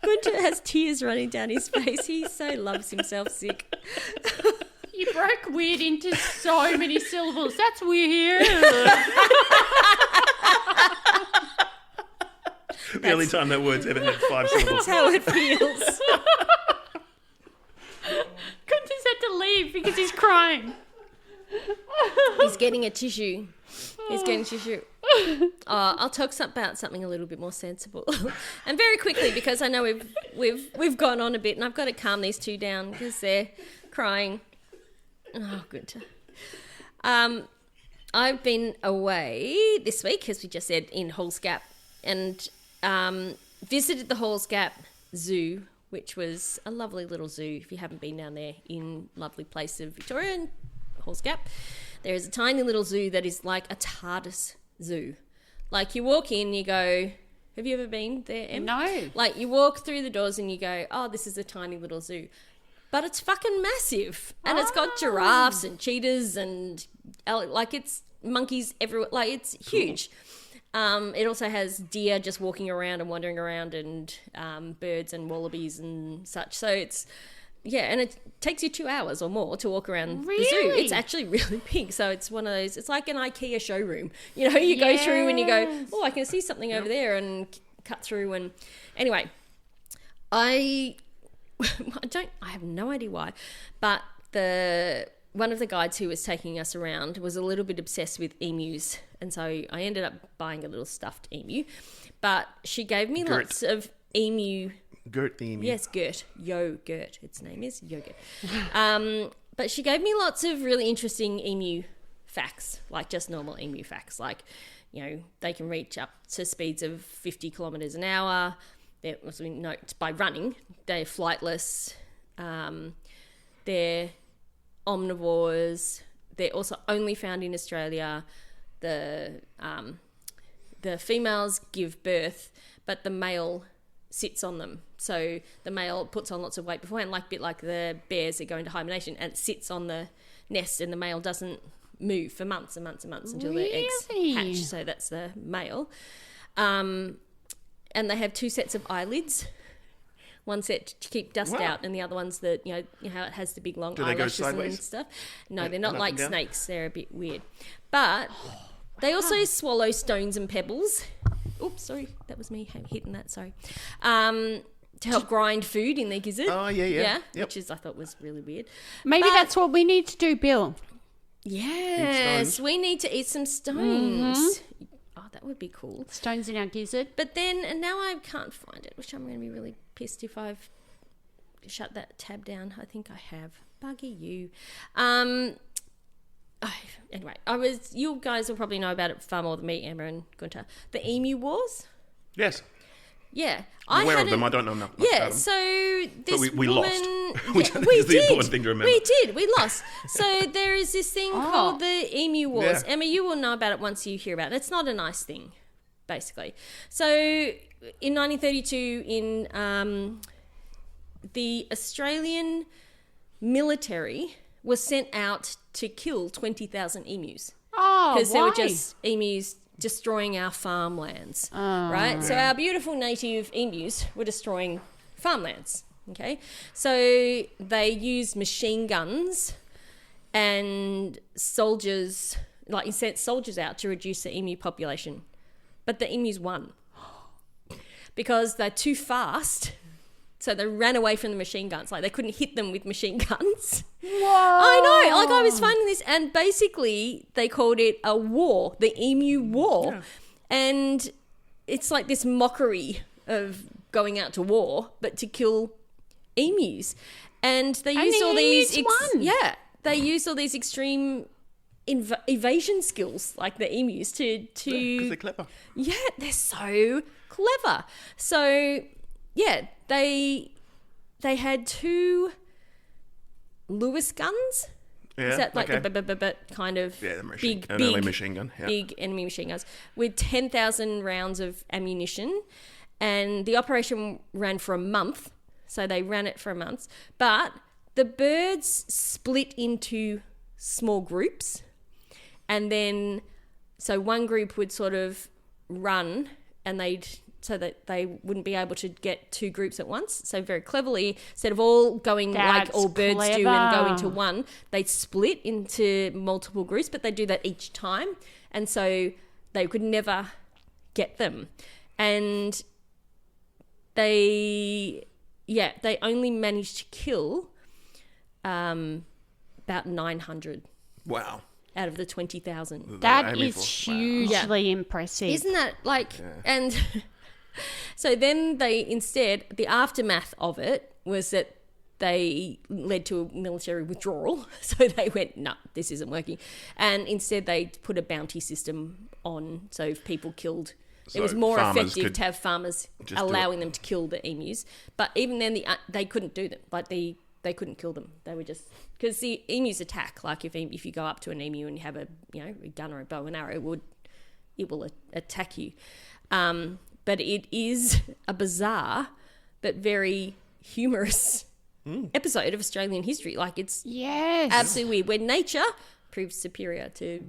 Günter has tears running down his face. He so loves himself sick. You broke weird into so many syllables. That's weird. The only time that word's ever had 5 syllables. That's how it feels. Günter's had to leave because he's crying. He's getting a tissue. I'll talk about something a little bit more sensible, and very quickly, because I know we've gone on a bit, and I've got to calm these two down because they're crying. Oh, Günter. I've been away this week, as we just said, in Halls Gap, and visited the Halls Gap Zoo, which was a lovely little zoo. If you haven't been down there, in lovely place of Victoria and Halls Gap, there is a tiny little zoo that is like a TARDIS zoo. Like, you walk in, you go, have you ever been there, Em? No. Like, you walk through the doors and you go, oh, this is a tiny little zoo. But it's fucking massive. And it's got giraffes and cheetahs and, like, it's monkeys everywhere. Like, it's huge. It also has deer just walking around and wandering around, and birds and wallabies and such. So it's... Yeah, and it takes you 2 hours or more to walk around the zoo. It's actually really big. So it's one of those, it's like an IKEA showroom. You know, you go through and you go, oh, I can see something over there, and cut through. And anyway, I have no idea why, but one of the guides who was taking us around was a little bit obsessed with emus. And so I ended up buying a little stuffed emu, but she gave me lots of emu. Gert the emu. Yes, Gert. Gert. Its name is Yogurt. But she gave me lots of really interesting emu facts, like just normal emu facts. Like, you know, they can reach up to speeds of 50 kilometres an hour. As we know, by running. They're flightless. They're omnivores. They're also only found in Australia. The females give birth, but the male sits on them. So the male puts on lots of weight beforehand, like a bit like the bears that go into hibernation, and it sits on the nest, and the male doesn't move for months and months and months until the eggs hatch. So that's the male. And they have 2 sets of eyelids. One set to keep dust out, and the other one's that, you know how it has the big long eyelashes and stuff. No, they're not like snakes. They're a bit weird. But they also swallow stones and pebbles. Oops, sorry, that was me hitting that. Sorry. To help grind food in their gizzard. Oh, yeah. Which is, I thought, was really weird. Maybe that's what we need to do, Bill. Yes, we need to eat some stones. Mm-hmm. Oh, that would be cool. Stones in our gizzard. But then, and now I can't find it, which I'm going to be really pissed if I've shut that tab down. I think I have. Buggy you. Anyway, you guys will probably know about it far more than me, Emma and Günter. The Emu Wars? Yes. Yeah. I'm aware of them. I don't know enough about them. So this but we woman... lost. Which is the important thing to remember. We did. We lost. So there is this thing called the Emu Wars. Yeah. Emma, you will know about it once you hear about it. It's not a nice thing, basically. So in 1932, in the Australian military was sent out to kill 20,000 emus. Oh, Because there why? were just emus destroying our farmlands, right? So our beautiful native emus were destroying farmlands, okay? So they used machine guns and soldiers, like, sent soldiers out to reduce the emu population. But the emus won because they're too fast. So they ran away from the machine guns. Like, they couldn't hit them with machine guns. Whoa. I know. Like, I was finding this, and basically they called it a war, the Emu War. Yeah. And it's like this mockery of going out to war, but to kill emus. And they used all these... won. Yeah. They used all these extreme evasion skills, like the emus, to... Because they're clever. Yeah, they're so clever. So, yeah, they had 2 Lewis guns. Yeah, Is that like okay. the kind of Yeah, big, an early machine gun. Yeah. big enemy machine guns with 10,000 rounds of ammunition, and the operation ran for a month. So they ran it for a month, but the birds split into small groups, and then so one group would sort of run, and so that they wouldn't be able to get 2 groups at once. So very cleverly, instead of all going like all birds do and go into one, they'd split into multiple groups, but they do that each time. And so they could never get them. And they only managed to kill about 900 Wow. out of the 20,000. That is hugely impressive. Isn't that like, and so then the aftermath of it was that they led to a military withdrawal. So they went, no, this isn't working. And instead they put a bounty system on. So if people killed, it was more effective to have farmers allowing them to kill the emus. But even then they couldn't do them. Like they couldn't kill them. They were just, because the emus attack, like if you go up to an emu and you have a gun or a bow and arrow, it will attack you. But it is a bizarre but very humorous episode of Australian history. Like, it's absolutely weird, where nature proves superior to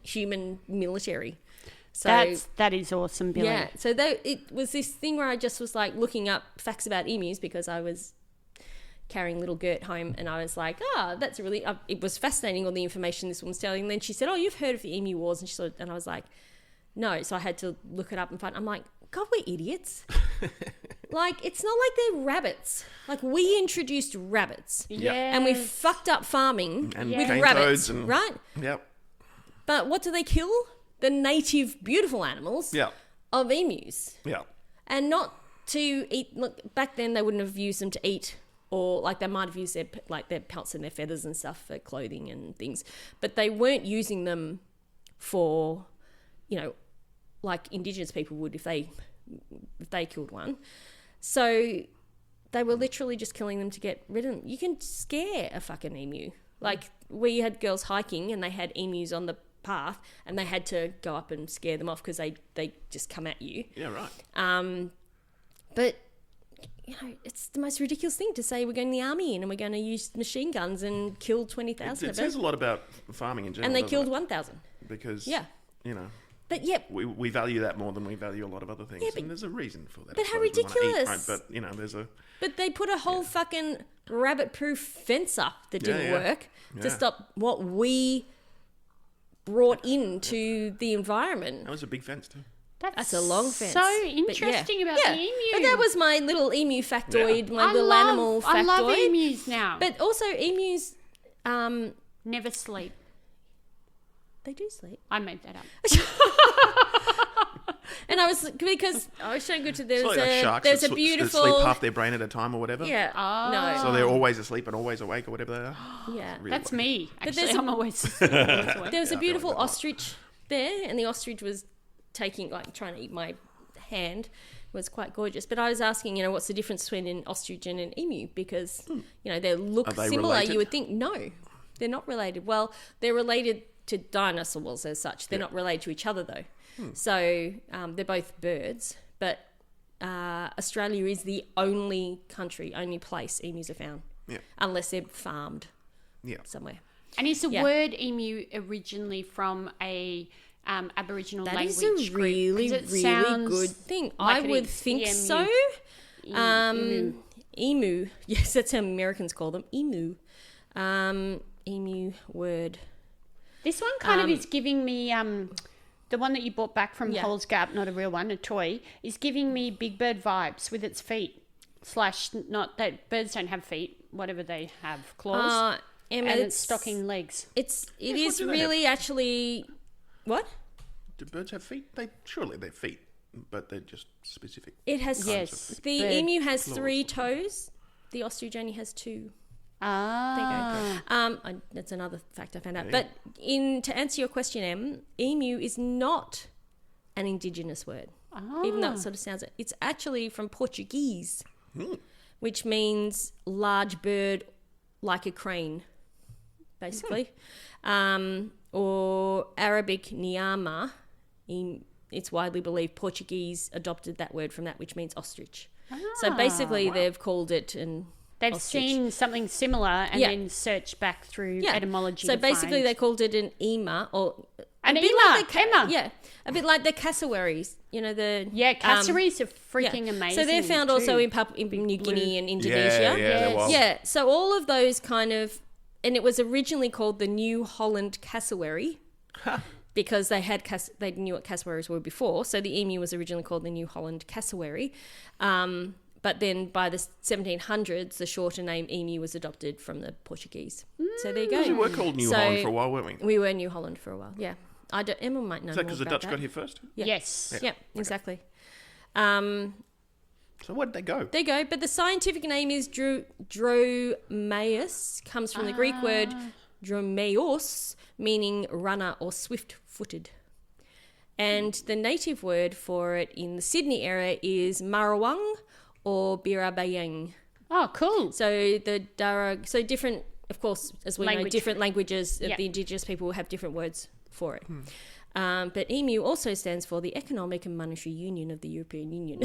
human military. So that is awesome, Billie. Yeah. So it was this thing where I just was like looking up facts about emus because I was carrying little Gert home, and I was like, that's really... it was fascinating, all the information this woman's telling. And then she said, you've heard of the Emu Wars, and I was like, no. So I had to look it up and find... I'm like, God, we're idiots. Like, it's not like they're rabbits. Like, we introduced rabbits. Yeah. And we fucked up farming and with cane rabbits, toads and, right? Yep. But what do they kill? The native, beautiful animals of emus. Yeah. And not to eat... Look, back then they wouldn't have used them to eat, or like they might have used their pelts and their feathers and stuff for clothing and things, but they weren't using them for, like Indigenous people would if they killed one. So they were literally just killing them to get rid of them. You can scare a fucking emu. Like, we had girls hiking and they had emus on the path and they had to go up and scare them off because they just come at you. Yeah, right. But it's the most ridiculous thing to say we're going to the army and we're going to use machine guns and kill 20,000 of them. It says a lot about farming in general. And they killed 1,000. Because, But yeah, we value that more than we value a lot of other things. And there's a reason for that. But how ridiculous. But, there's a... But they put a whole fucking rabbit-proof fence up that didn't work to stop what we brought into the environment. That was a big fence too. That's a long fence. So interesting about the emu. But that was my little emu factoid, my little animal factoid. I love emus now. But also emus... never sleep. They do sleep. I made that up. And I was... Because I was showing good to... There's sharks a beautiful... that sleep half their brain at a time or whatever. Yeah. No. So they're always asleep and always awake or whatever they are. Yeah. Really That's me. Actually, there's I'm always awake. There was a beautiful ostrich there, and the ostrich was trying to eat my hand. It was quite gorgeous. But I was asking, what's the difference between an ostrich and an emu? Because, they look similar. Related? You would think, no, they're not related. Well, they're related to dinosaurs as such. They're not related to each other, though. So they're both birds. But Australia is the only place emus are found. Yeah. Unless they're farmed. somewhere. And is the word emu originally from a Aboriginal language That is a really, group? 'Cause it really sounds good thing. like I it would is. think Emu. so. Emu. Yes, that's how Americans call them. Emu. Emu word. This one kind of is giving me the one that you bought back from Coles Gap, not a real one, a toy, is giving me Big Bird vibes with its feet. / not that birds don't have feet, whatever they have, claws. Emma, and it's stocking legs. It is really actually what? Do birds have feet? Surely they're feet, but they're just specific. It has the bird emu has claws. 3 toes. The ostrich only has 2. Ah. There you go. That's another fact I found out. But to answer your question, Em, emu is not an indigenous word, even though it sort of sounds. It's actually from Portuguese, which means large bird like a crane, basically, or Arabic niyama. It's widely believed Portuguese adopted that word from that, which means ostrich. So basically, they've called it an. They've ostrich. seen something similar and then searched back through etymology. So to basically, find. they called it an ema or An a bit ema, like ema. a bit like the cassowaries. You know the cassowaries are freaking amazing. So they're found too. also in New Guinea and Indonesia. they're wild. Yeah, so all of those kind of, and it was originally called the New Holland cassowary. Because they knew what cassowaries were before, so the emu was originally called the New Holland cassowary. But then by the 1700s, the shorter name emu was adopted from the Portuguese. So there you go. We were called New Holland for a while, weren't we? We were New Holland for a while, yeah. Emma might know Is that more because the about Dutch that. got here first? Yeah. Yes. Yeah, exactly. So where did they go? There you go. But the scientific name is dromaeus, comes from the Greek word dromeos, meaning runner or swift-footed. And the native word for it in the Sydney area is marawang or birabayang. Oh, cool. So different, of course, as we know, different languages of Yeah. the indigenous people have different words for it. But EMU also stands for the Economic and Monetary Union of the European Union.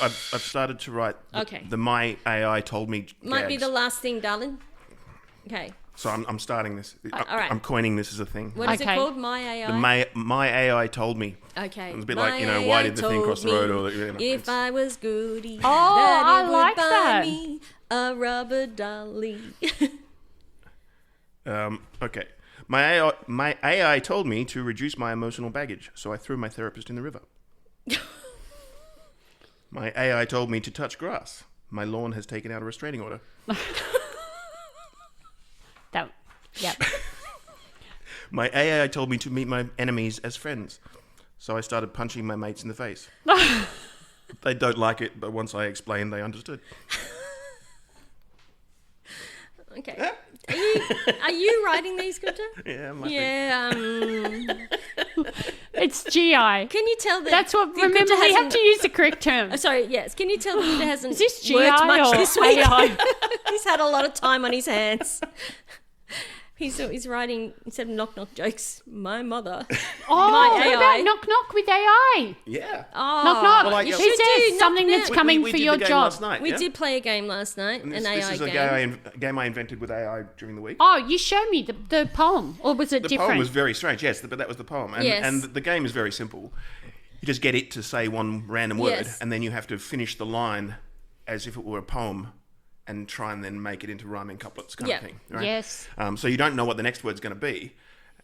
I've started to write the My AI Told Me Might be gags. the last thing, darling. Okay. So I'm starting this. all right. I'm coining this as a thing. What is it Okay. called? My AI? The My AI Told Me. Okay. It's a bit My like, why AI did the thing told cross the road? Or, if I was goody, Oh, that I it would like buy that. me a rubber dolly. Okay. My AI told me to reduce my emotional baggage, so I threw my therapist in the river. My AI told me to touch grass. My lawn has taken out a restraining order. Yep. My AI told me to meet my enemies as friends, so I started punching my mates in the face. They don't like it, but once I explained, they understood. Okay. Are you writing these, Günter? Yeah, might be. Yeah. It's GI. Can you tell that? That's what. Günter Remember, we have hasn't- to use the correct term. Sorry, yes. Can you tell that Günter hasn't Is this GI worked much or this week? AI? He's had a lot of time on his hands. He's writing, instead of knock-knock jokes, my mother. Oh, My what AI. about knock knock with AI? Yeah. Oh, Knock knock. Well, like, you yeah. Who should says do something knock that's knock. coming we for did your the game job? last night, We yeah? did play a game last night, And an this AI is a game. game I invented with AI during the week. Oh, you showed me the poem, or was it The different? poem was very strange, yes, but that was the poem. And, Yes. and the game is very simple. You just get it to say one random word, Yes. and then you have to finish the line as if it were a poem and try and then make it into rhyming couplets kind Yeah. of thing. Right? Yes. So you don't know what the next word's going to be.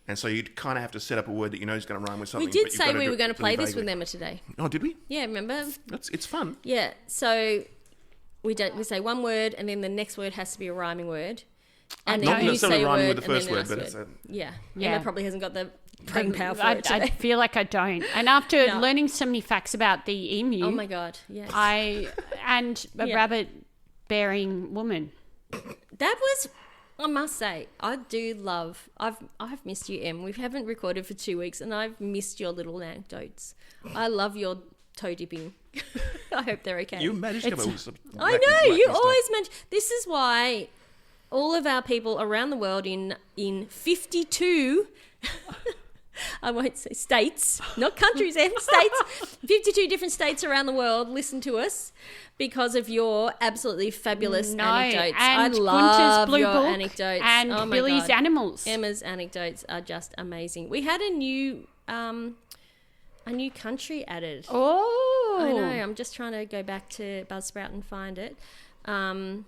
And so you kind of have to set up a word that you know is going to rhyme with something. We did but you've say gotta we do were it going to really play this with vaguely. Emma today. Oh, did we? Yeah, remember? It's fun. Yeah, so we say one word and then the next word has to be a rhyming word. And Not then you necessarily say a rhyming word with the and first then word, the but last it's word. Yeah. Yeah. Emma probably hasn't got the brain power for I it today. feel like I don't. And after No. learning so many facts about the emu, Oh my God, yes. and a Yeah. rabbit-bearing woman. That was, I must say, I do love. I've missed you, Em. We haven't recorded for 2 weeks, and I've missed your little anecdotes. I love your toe dipping. I hope they're okay. You managed to come up with some I wacky- know you wacky stuff. always mention. This is why all of our people around the world in 52 I won't say states, not countries, states. 52 different states around the world listen to us because of your absolutely fabulous anecdotes. And I love Günter's Blue your Book anecdotes. and oh my Billie's God. animals. Emma's anecdotes are just amazing. We had a new country added. Oh. I know. I'm just trying to go back to Buzzsprout and find it. Damn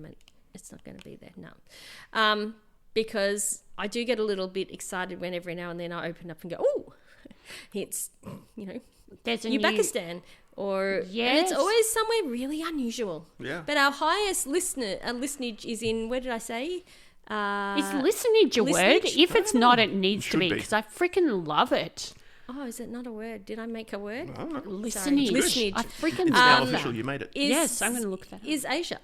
it. It's not going to be there. No. Because I do get a little bit excited when every now and then I open up and go, oh, it's, There's a Uzbekistan. And it's always somewhere really unusual. Yeah. But our highest listenage is in, where did I say? Is listenage a word? If it's not, it needs to be, because I freaking love it. Oh, is it not a word? Did I make a word? I don't know. Listenage. Listenage. I freaking It's now love official. that. You made it. Yes, I'm going to look that up. Is Asia.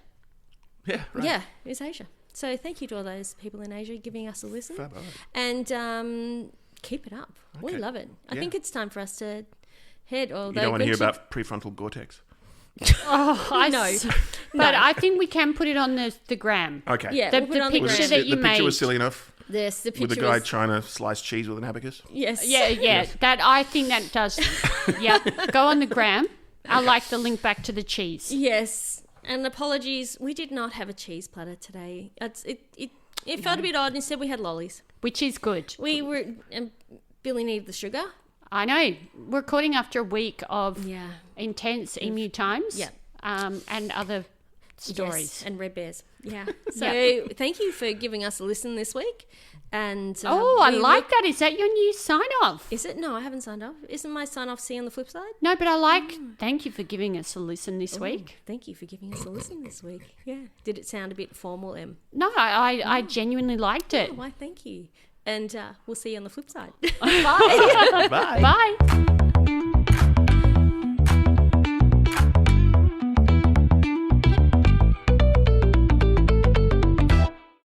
Yeah, right. Yeah, is Asia. So thank you to all those people in Asia giving us a listen. Fab, all right. And keep it up. We Okay. love it. I Yeah. think it's time for us to head. You don't want to hear about prefrontal cortex? Oh, I No. know. But I think we can put it on the gram. Okay. Yeah, The, we'll put it the on the picture gram. that you the made. picture was silly enough Yes, the picture with the guy was... trying to slice cheese with an abacus. Yes. Yeah. That I think that does. Yeah, go on the gram. I like the link back to the cheese. Yes. And apologies, we did not have a cheese platter today. It felt a bit odd. Instead, we had lollies. Which is good. We were... Billie needed the sugar. I know. We're recording after a week of Yeah. intense emu times. Yeah. And other stories. Yes, and red bears. Yeah. So Yeah. thank you for giving us a listen this week. And I we like look- that. Is that your new sign off? Is it? No, I haven't signed off. Isn't my sign off C on the flip side? No, but I like. Thank you for giving us a listen this week. Thank you for giving us a listen this week. Yeah. Did it sound a bit formal, Em? No, I genuinely liked it. Oh, why, thank you. And we'll see you on the flip side. Bye. Bye. Bye.